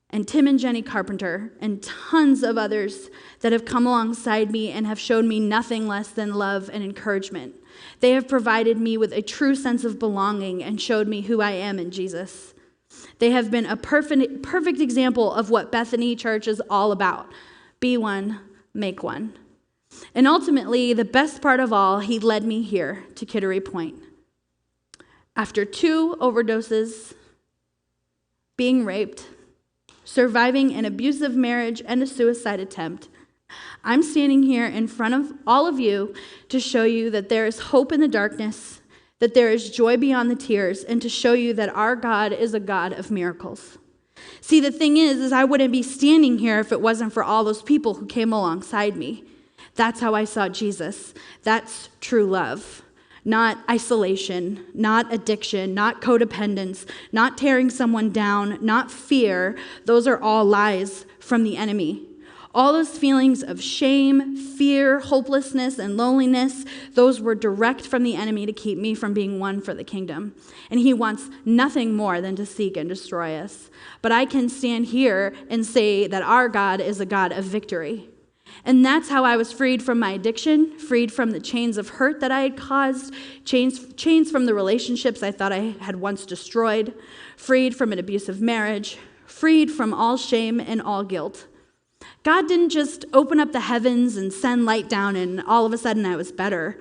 Speaker 2: and Tim and Jenny Carpenter, and tons of others that have come alongside me and have shown me nothing less than love and encouragement. They have provided me with a true sense of belonging and showed me who I am in Jesus. They have been a perfect example of what Bethany Church is all about. Be one, make one. And ultimately, the best part of all, he led me here to Kittery Point. After 2 overdoses, being raped, surviving an abusive marriage and a suicide attempt, I'm standing here in front of all of you to show you that there is hope in the darkness, that there is joy beyond the tears, and to show you that our God is a God of miracles. See, the thing is I wouldn't be standing here if it wasn't for all those people who came alongside me. That's how I saw Jesus. That's true love. Not isolation, not addiction, not codependence, not tearing someone down, not fear. Those are all lies from the enemy. All those feelings of shame, fear, hopelessness, and loneliness, those were direct from the enemy to keep me from being one for the kingdom. And he wants nothing more than to seek and destroy us. But I can stand here and say that our God is a God of victory. And that's how I was freed from my addiction, freed from the chains of hurt that I had caused, chains from the relationships I thought I had once destroyed, freed from an abusive marriage, freed from all shame and all guilt. God didn't just open up the heavens and send light down and all of a sudden I was better.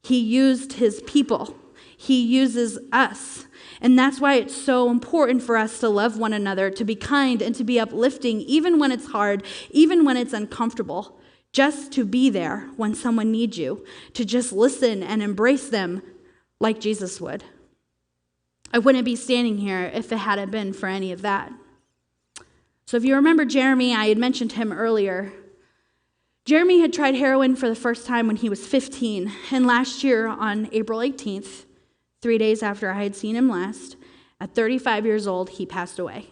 Speaker 2: He used his people. He uses us. And that's why it's so important for us to love one another, to be kind and to be uplifting, even when it's hard, even when it's uncomfortable. Just to be there when someone needs you, to just listen and embrace them like Jesus would. I wouldn't be standing here if it hadn't been for any of that. So if you remember Jeremy, I had mentioned him earlier. Jeremy had tried heroin for the first time when he was 15, and last year on April 18th, 3 days after I had seen him last, at 35 years old, he passed away.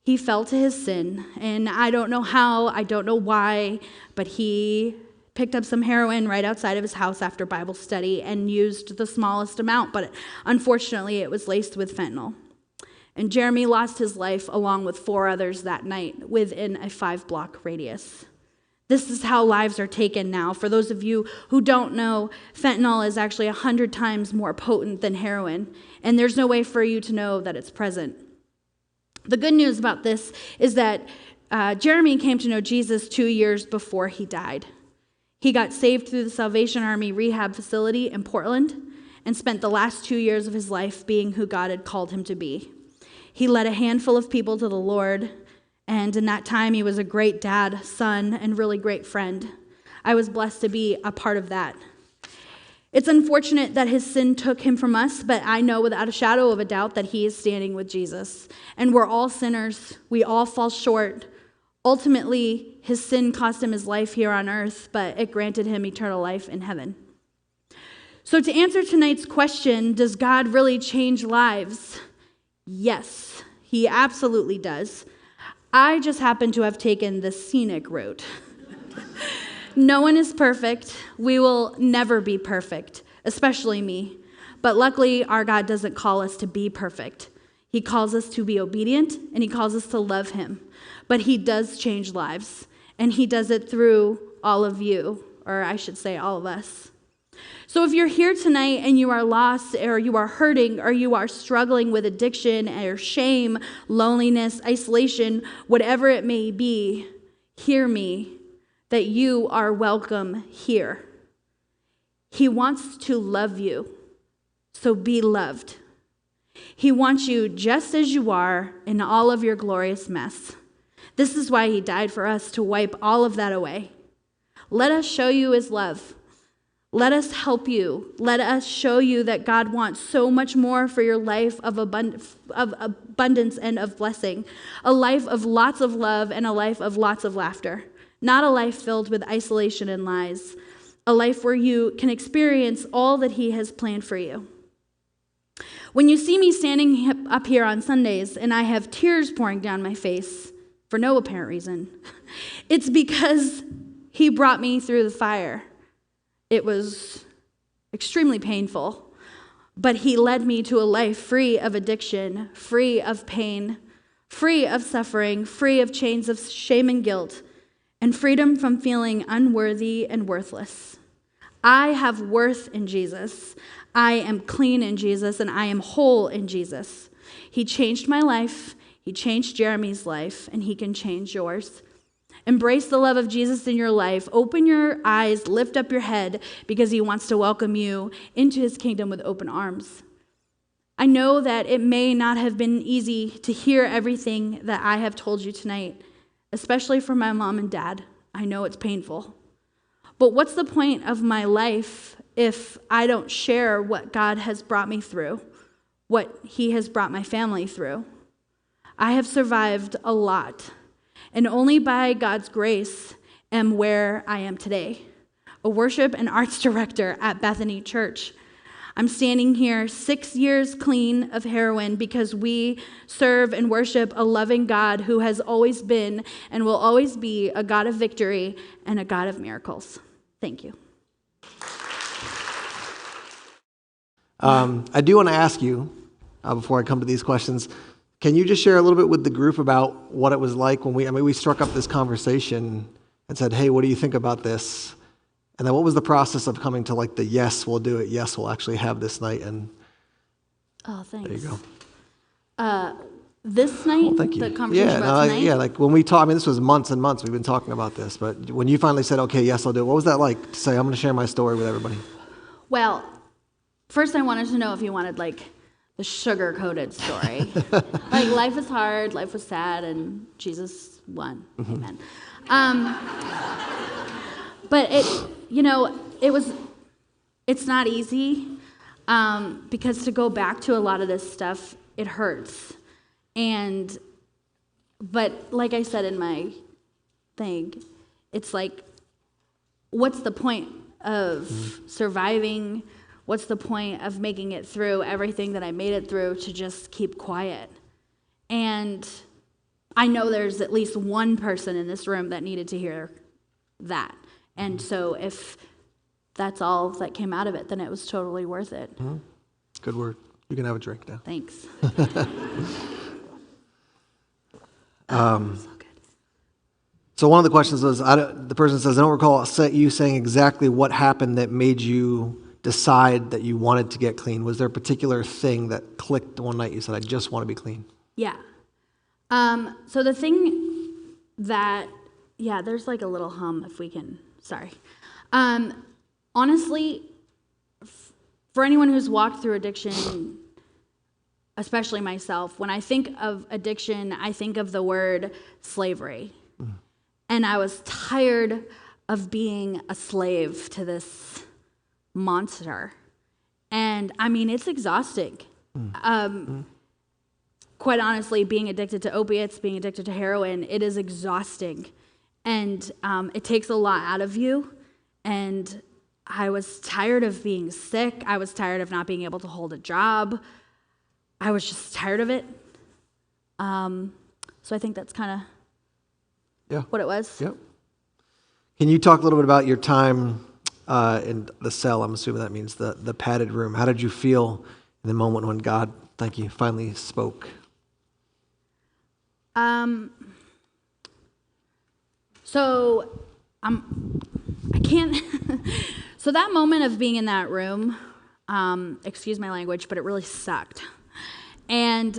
Speaker 2: He fell to his sin, and I don't know how, I don't know why, but he picked up some heroin right outside of his house after Bible study and used the smallest amount, but unfortunately it was laced with fentanyl. And Jeremy lost his life along with 4 others that night within a 5-block radius. This is how lives are taken now. For those of you who don't know, fentanyl is actually 100 times more potent than heroin, and there's no way for you to know that it's present. The good news about this is that Jeremy came to know Jesus 2 years before he died. He got saved through the Salvation Army rehab facility in Portland and spent the last 2 years of his life being who God had called him to be. He led a handful of people to the Lord, and in that time he was a great dad, son, and really great friend. I was blessed to be a part of that. It's unfortunate that his sin took him from us, but I know without a shadow of a doubt that he is standing with Jesus. And we're all sinners. We all fall short. Ultimately, his sin cost him his life here on earth, but it granted him eternal life in heaven. So to answer tonight's question, does God really change lives? Yes, he absolutely does. I just happen to have taken the scenic route. No one is perfect. We will never be perfect, especially me. But luckily, our God doesn't call us to be perfect. He calls us to be obedient, and he calls us to love him. But he does change lives, and he does it through all of you, or I should say all of us. So if you're here tonight and you are lost, or you are hurting, or you are struggling with addiction, or shame, loneliness, isolation, whatever it may be, hear me, that you are welcome here. He wants to love you, so be loved. He wants you just as you are in all of your glorious mess. This is why he died for us, to wipe all of that away. Let us show you his love. Let us help you. Let us show you that God wants so much more for your life of abundance and of blessing. A life of lots of love and a life of lots of laughter. Not a life filled with isolation and lies. A life where you can experience all that he has planned for you. When you see me standing up here on Sundays and I have tears pouring down my face for no apparent reason, it's because he brought me through the fire. It was extremely painful, but he led me to a life free of addiction, free of pain, free of suffering, free of chains of shame and guilt, and freedom from feeling unworthy and worthless. I have worth in Jesus. I am clean in Jesus, and I am whole in Jesus. He changed my life. He changed Jeremy's life, and he can change yours. Embrace the love of Jesus in your life. Open your eyes, lift up your head, because he wants to welcome you into his kingdom with open arms. I know that it may not have been easy to hear everything that I have told you tonight, especially for my mom and dad. I know it's painful. But what's the point of my life if I don't share what God has brought me through, what he has brought my family through? I have survived a lot. And only by God's grace am where I am today, a worship and arts director at Bethany Church. I'm standing here 6 years clean of heroin because we serve and worship a loving God who has always been and will always be a God of victory and a God of miracles. Thank you.
Speaker 1: I do want to ask you, before I come to these questions, can you just share a little bit with the group about what it was like when we struck up this conversation and said, hey, what do you think about this? And then what was the process of coming to like the yes, we'll do it, yes, we'll actually have this night? And
Speaker 2: Oh, thanks.
Speaker 1: there you go.
Speaker 2: This night,
Speaker 1: Well, thank you.
Speaker 2: the conversation about tonight?
Speaker 1: Yeah, like when we talked, I mean, this was months and months we've been talking about this, but when you finally said, okay, yes, I'll do it, what was that like to say, I'm going to share my story with everybody?
Speaker 2: Well, first I wanted to know if you wanted like the sugar-coated story. Like life is hard, life was sad, and Jesus won. Mm-hmm. Amen. But it's not easy because to go back to a lot of this stuff, it hurts. But like I said in my thing, it's like, what's the point of surviving? What's the point of making it through everything that I made it through to just keep quiet? And I know there's at least one person in this room that needed to hear that. And so if that's all that came out of it, then it was totally worth it.
Speaker 1: Good word. You can have a drink now.
Speaker 2: Thanks.
Speaker 1: So one of the questions was, the person says, I don't recall you saying exactly what happened that made you decide that you wanted to get clean. Was there a particular thing that clicked one night you said, I just want to be clean?
Speaker 2: Yeah. So the thing that, there's like a little hum if we can, sorry. Honestly, for anyone who's walked through addiction, especially myself, when I think of addiction, I think of the word slavery. And I was tired of being a slave to this monster. And I mean, it's exhausting. Quite honestly, being addicted to opiates, being addicted to heroin, it is exhausting. And it takes a lot out of you. And I was tired of being sick. I was tired of not being able to hold a job. I was just tired of it. So I think that's kind of what it was.
Speaker 1: Yep. Can you talk a little bit about your time in the cell? I'm assuming that means the padded room. How did you feel in the moment when God, thank you, finally spoke?
Speaker 2: So I can't. So that moment of being in that room, excuse my language, but it really sucked. And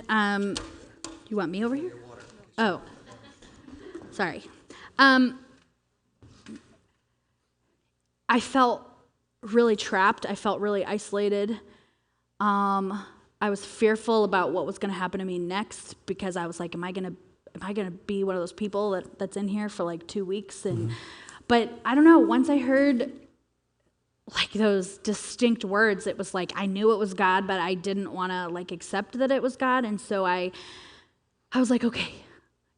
Speaker 2: you want me over here? Oh, sorry. I felt really trapped. I felt really isolated. I was fearful about what was going to happen to me next because I was like, am I going to be one of those people that's in here for like 2 weeks? And but I don't know. Once I heard like those distinct words, it was like I knew it was God, but I didn't want to like accept that it was God. And so I was like, okay,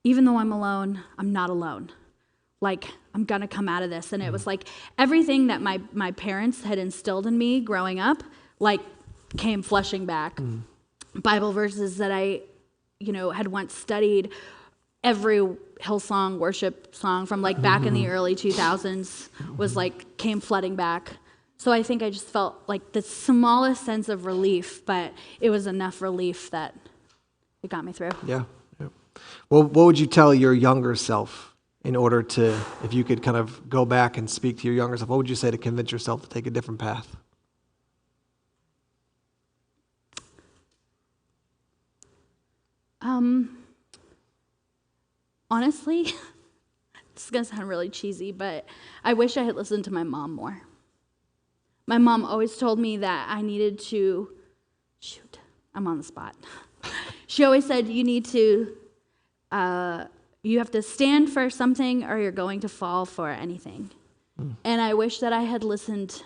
Speaker 2: even though I'm alone, I'm not alone. Like, I'm going to come out of this. And it was like everything that my parents had instilled in me growing up, like, came flushing back. Bible verses that I, had once studied, every Hillsong worship song from, like, back in the early 2000s was, like, came flooding back. So I think I just felt, like, the smallest sense of relief, but it was enough relief that it got me through.
Speaker 1: Yeah. Well, what would you tell your younger self in order to, if you could kind of go back and speak to your younger self, what would you say to convince yourself to take a different path?
Speaker 2: Honestly, this is going to sound really cheesy, but I wish I had listened to my mom more. My mom always told me that I needed to, I'm on the spot. She always said, you have to stand for something or you're going to fall for anything. And I wish that I had listened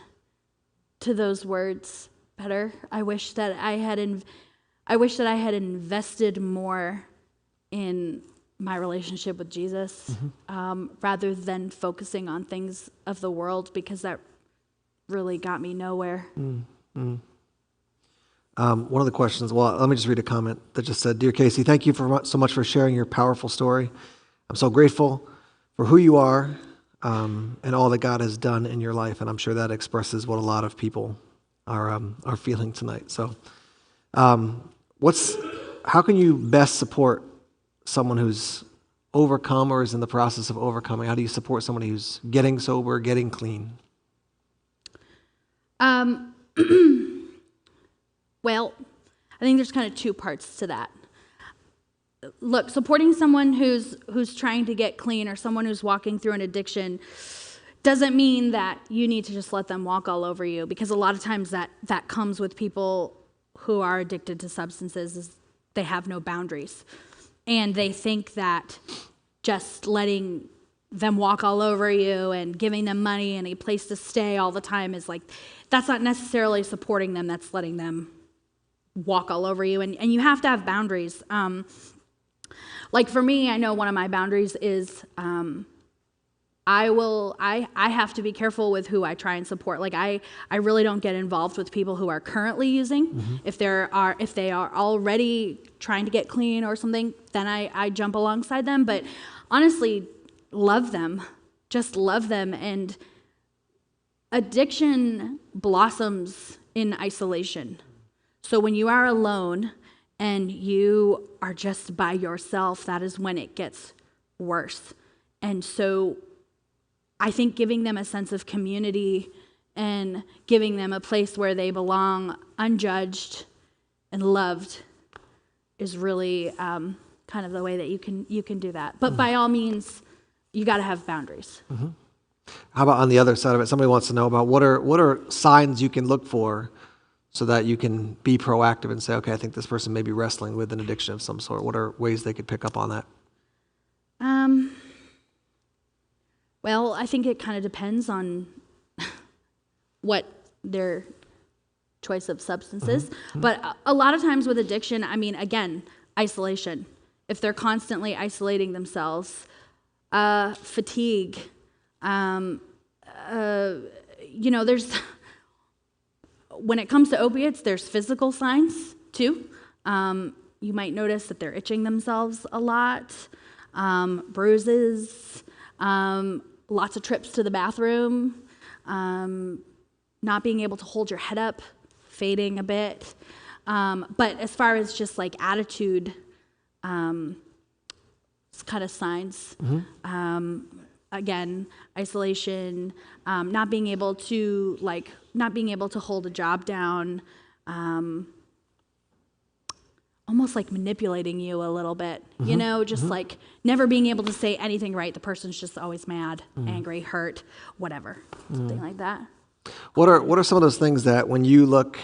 Speaker 2: to those words better. I wish that I had invested more in my relationship with Jesus, rather than focusing on things of the world, because that really got me nowhere.
Speaker 1: One of the questions, well, let me just read a comment that just said, Dear Casey, thank you so much for sharing your powerful story. I'm so grateful for who you are and all that God has done in your life, and I'm sure that expresses what a lot of people are feeling tonight. So how can you best support someone who's overcome or is in the process of overcoming? How do you support somebody who's getting sober, getting clean?
Speaker 2: Well, I think there's kind of two parts to that. Look, supporting someone who's trying to get clean or someone who's walking through an addiction doesn't mean that you need to just let them walk all over you, because a lot of times that comes with people who are addicted to substances is they have no boundaries. And they think that just letting them walk all over you and giving them money and a place to stay all the time is like, that's not necessarily supporting them, that's letting them walk all over you. And you have to have boundaries. Like for me, I know one of my boundaries is I have to be careful with who I try and support. Like I really don't get involved with people who are currently using. If they are already trying to get clean or something, then I jump alongside them. But honestly, love them. Just love them. And addiction blossoms in isolation. So when you are alone and you are just by yourself, that is when it gets worse. And so I think giving them a sense of community and giving them a place where they belong, unjudged and loved, is really kind of the way that you can do that. But by all means, you got to have boundaries.
Speaker 1: Mm-hmm. How about on the other side of it? Somebody wants to know about what are signs you can look for so that you can be proactive and say, okay, I think this person may be wrestling with an addiction of some sort. What are ways they could pick up on that?
Speaker 2: Well, I think it kind of depends on what their choice of substance is. Mm-hmm. But a lot of times with addiction, I mean, again, isolation. If they're constantly isolating themselves, fatigue, there's, when it comes to opiates, there's physical signs too. You might notice that they're itching themselves a lot, bruises, lots of trips to the bathroom, not being able to hold your head up, fading a bit. But as far as just like attitude, it's kind of signs. Mm-hmm. Again, isolation, not being able to hold a job down, almost like manipulating you a little bit, mm-hmm. Just mm-hmm. like never being able to say anything right. The person's just always mad, mm-hmm. angry, hurt, whatever, mm-hmm. something like that.
Speaker 1: What are some of those things that when you look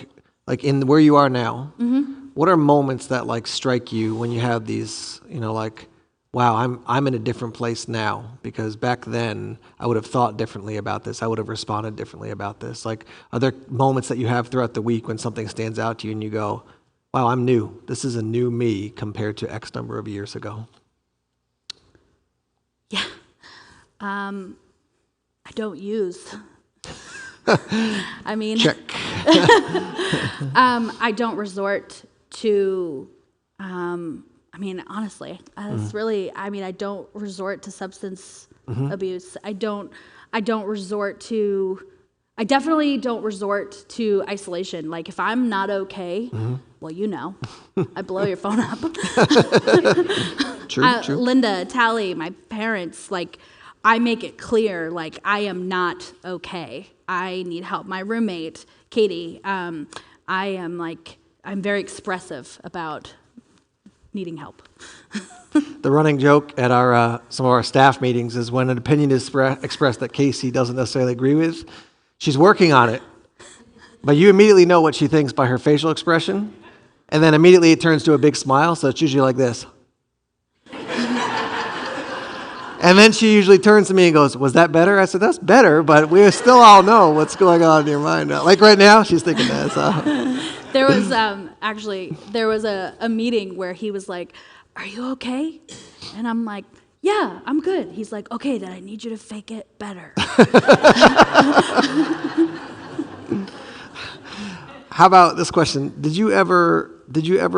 Speaker 1: like in where you are now, mm-hmm. what are moments that like strike you when you have these, like, wow, I'm in a different place now because back then I would have thought differently about this. I would have responded differently about this. Like, are there moments that you have throughout the week when something stands out to you and you go, wow, I'm new. This is a new me compared to X number of years ago?
Speaker 2: Yeah. I don't use. I mean,
Speaker 1: check.
Speaker 2: I don't resort to, honestly, it's really, I don't resort to substance mm-hmm. abuse. I definitely don't resort to isolation. Like if I'm not okay, mm-hmm. well, I blow your phone up. True. Linda, Tally, my parents, like I make it clear, like I am not okay. I need help. My roommate, Katie, I'm very expressive about needing help.
Speaker 1: The running joke at our some of our staff meetings is when an opinion is expressed that Casey doesn't necessarily agree with, she's working on it, but you immediately know what she thinks by her facial expression, and then immediately it turns to a big smile, so it's usually like this. And then she usually turns to me and goes, was that better? I said, that's better, but we still all know what's going on in your mind now. Like right now, she's thinking that. So.
Speaker 2: There was a meeting where he was like, are you okay? And I'm like, yeah, I'm good. He's like, okay, then I need you to fake it better.
Speaker 1: How about this question? Did you ever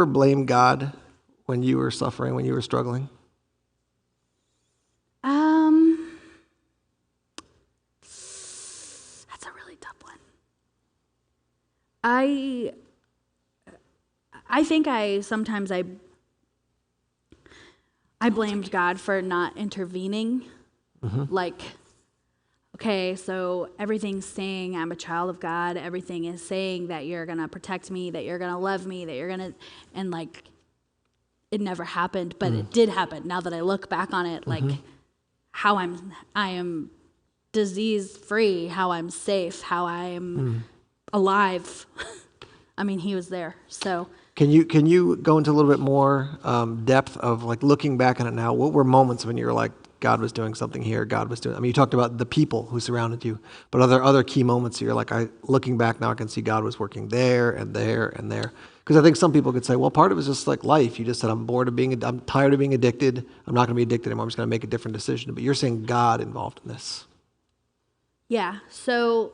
Speaker 1: blame God when you were suffering, when you were struggling?
Speaker 2: That's a really tough one. I think sometimes I blamed God for not intervening. Mm-hmm. Like, okay, so everything's saying I'm a child of God. Everything is saying that you're going to protect me, that you're going to love me, that you're going to, and like, it never happened, but it did happen. Now that I look back on it, like how I am disease free, how I'm safe, how I am alive. I mean, he was there. So
Speaker 1: can you go into a little bit more depth of like looking back on it now? What were moments when you were like, God was doing something here, God was doing, you talked about the people who surrounded you, but are there other key moments that you're like, looking back now, I can see God was working there and there and there? Because I think some people could say, well, part of it is just like life. You just said, I'm tired of being addicted. I'm not going to be addicted anymore. I'm just going to make a different decision. But you're saying God involved in this.
Speaker 2: Yeah. So,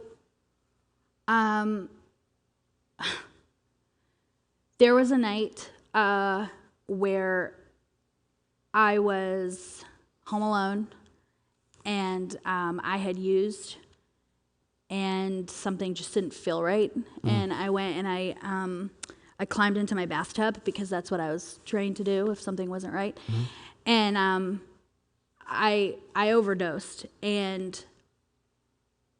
Speaker 2: there was a night where I was home alone, and I had used and something just didn't feel right. And I went and I climbed into my bathtub because that's what I was trained to do if something wasn't right. And I overdosed, and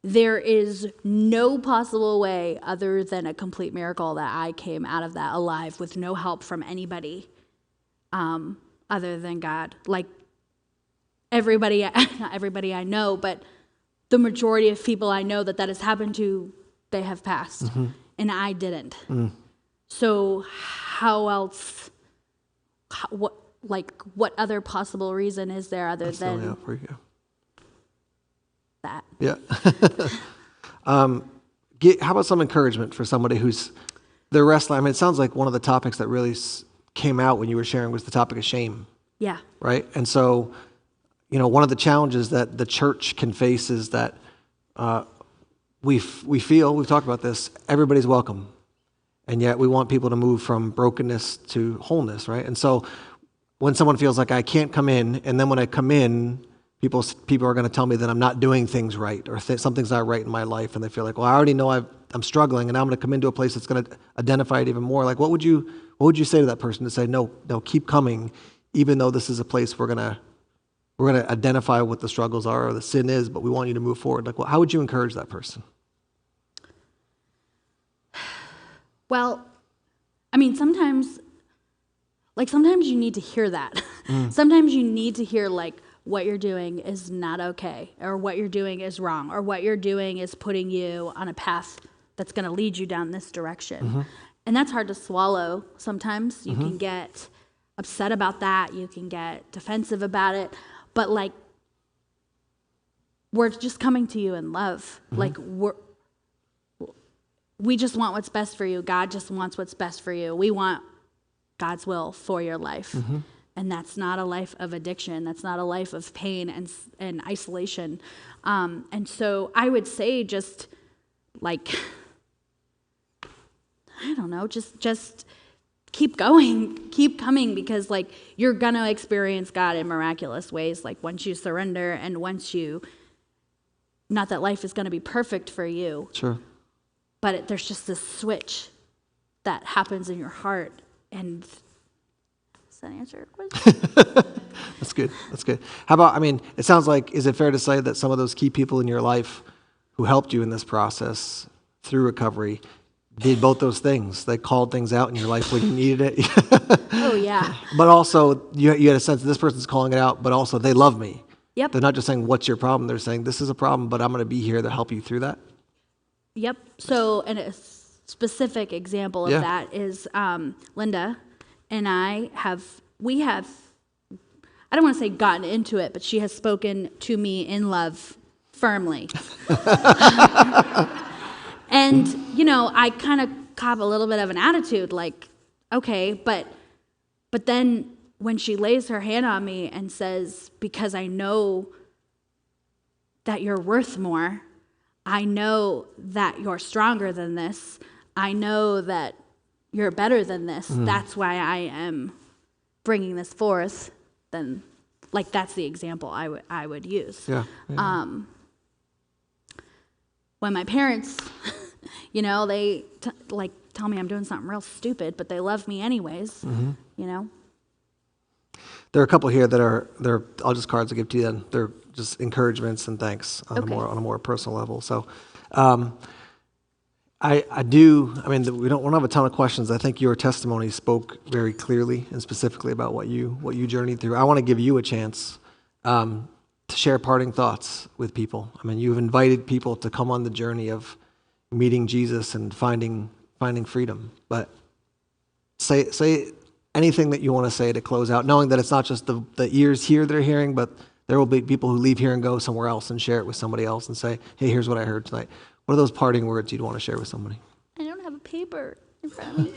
Speaker 2: there is no possible way other than a complete miracle that I came out of that alive with no help from anybody other than God. Like everybody, not everybody I know, but the majority of people I know that has happened to, they have passed, and I didn't. So how else, what other possible reason is there other than
Speaker 1: For you.
Speaker 2: that?
Speaker 1: Yeah. How about some encouragement for somebody who's, they're wrestling? I mean, it sounds like one of the topics that really came out when you were sharing was the topic of shame.
Speaker 2: Yeah.
Speaker 1: Right? And so, one of the challenges that the church can face is that we feel, we've talked about this, everybody's welcome. And yet we want people to move from brokenness to wholeness, right? And so when someone feels like I can't come in, and then when I come in, people are going to tell me that I'm not doing things right, or something's not right in my life, and they feel like, well, I already know I'm struggling, and now I'm going to come into a place that's going to identify it even more. Like, what would you say to that person to say, no, keep coming, even though this is a place we're going to identify what the struggles are or the sin is, but we want you to move forward. Like, well, how would you encourage that person?
Speaker 2: Well, I mean, sometimes you need to hear that. Sometimes you need to hear, like, what you're doing is not okay, or what you're doing is wrong, or what you're doing is putting you on a path that's going to lead you down this direction. And that's hard to swallow sometimes. You can get upset about that. You can get defensive about it. But, like, we're just coming to you in love. Like, we just want what's best for you. God just wants what's best for you. We want God's will for your life. And that's not a life of addiction. That's not a life of pain and isolation. And so I would say just, like, I don't know, just keep going, keep coming, because, like, you're going to experience God in miraculous ways. Like, once you surrender and once you, not that life is going to be perfect for you.
Speaker 1: Sure.
Speaker 2: But there's just this switch that happens in your heart. And does that answer your question?
Speaker 1: That's good. That's good. How about, I mean, it sounds like, is it fair to say that some of those key people in your life who helped you in this process through recovery did both those things? They called things out in your life when you needed it.
Speaker 2: Oh, yeah.
Speaker 1: But also, you had a sense that this person's calling it out, but also they love me.
Speaker 2: Yep.
Speaker 1: They're not just saying, what's your problem? They're saying, this is a problem, but I'm going to be here to help you through that.
Speaker 2: Yep. So, and a specific example of that is Linda and I have, I don't want to say gotten into it, but she has spoken to me in love firmly. And, I kind of cop a little bit of an attitude, like, okay, but then when she lays her hand on me and says, because I know that you're worth more, I know that you're stronger than this, I know that you're better than this, that's why I am bringing this forth, then, like, that's the example I would use.
Speaker 1: Yeah.
Speaker 2: When my parents, they tell me I'm doing something real stupid, but they love me anyways,
Speaker 1: There are a couple here that they're I'll just cards to give to you then. They're just encouragements and thanks on a more personal level. So we don't have a ton of questions. I think your testimony spoke very clearly and specifically about what you journeyed through. I want to give you a chance to share parting thoughts with people. I mean, you've invited people to come on the journey of meeting Jesus and finding freedom. But say anything that you want to say to close out, knowing that it's not just the ears here that are hearing, but there will be people who leave here and go somewhere else and share it with somebody else and say, hey, here's what I heard tonight. What are those parting words you'd want to share with somebody?
Speaker 2: I don't have a paper in front of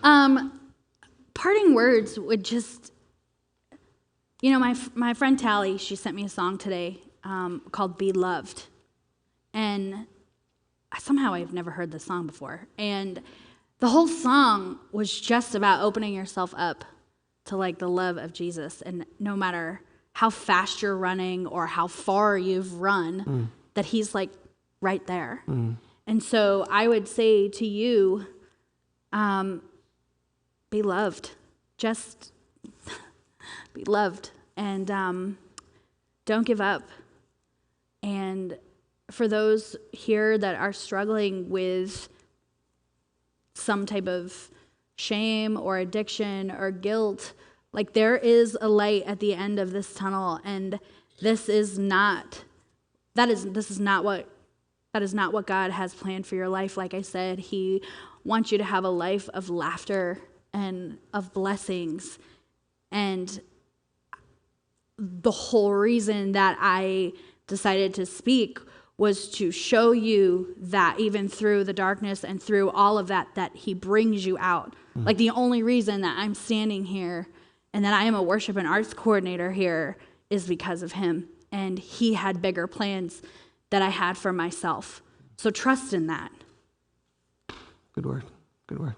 Speaker 2: me. Parting words would just, my friend Tally, she sent me a song today called Be Loved. And somehow I've never heard this song before. And the whole song was just about opening yourself up to, like, the love of Jesus. And no matter how fast you're running or how far you've run, that he's, like, right there. And so I would say to you, be loved. Just be loved. And don't give up. And for those here that are struggling with some type of shame or addiction or guilt, like there is a light at the end of this tunnel, and this is not what God has planned for your life. Like I said, He wants you to have a life of laughter and of blessings. And the whole reason that I decided to speak was to show you that even through the darkness and through all of that, that He brings you out. Like the only reason that I'm standing here and that I am a worship and arts coordinator here is because of Him. And He had bigger plans that I had for myself. So trust in that.
Speaker 1: Good word. Good word.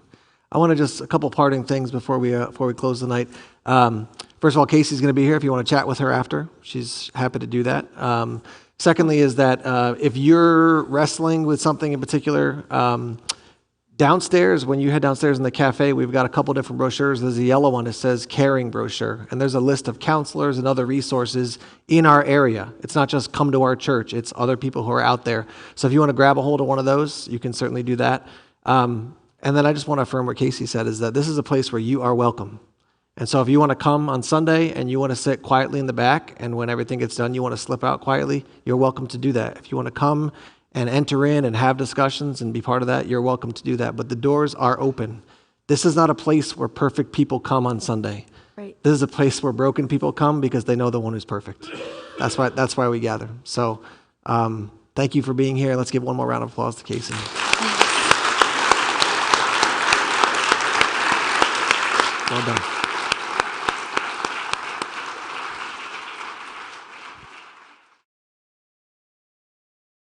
Speaker 1: I want to just a couple parting things before we close the night. First of all, Casey's going to be here if you want to chat with her after. She's happy to do that. Secondly is that if you're wrestling with something in particular, downstairs, when you head downstairs in the cafe, we've got a couple different brochures. There's a yellow one that says caring brochure, and there's a list of counselors and other resources in our area. It's not just come to our church, it's other people who are out there. So if you want to grab a hold of one of those, you can certainly do that. And then I just want to affirm what Casey said, is that this is a place where you are welcome. And so if you want to come on Sunday and you want to sit quietly in the back, and when everything gets done, you want to slip out quietly, you're welcome to do that. If you want to come and enter in and have discussions and be part of that, you're welcome to do that. But the doors are open. This is not a place where perfect people come on Sunday.
Speaker 2: Right.
Speaker 1: This is a place where broken people come because they know the one who's perfect. That's why we gather. So thank you for being here. Let's give one more round of applause to Casey. Well done.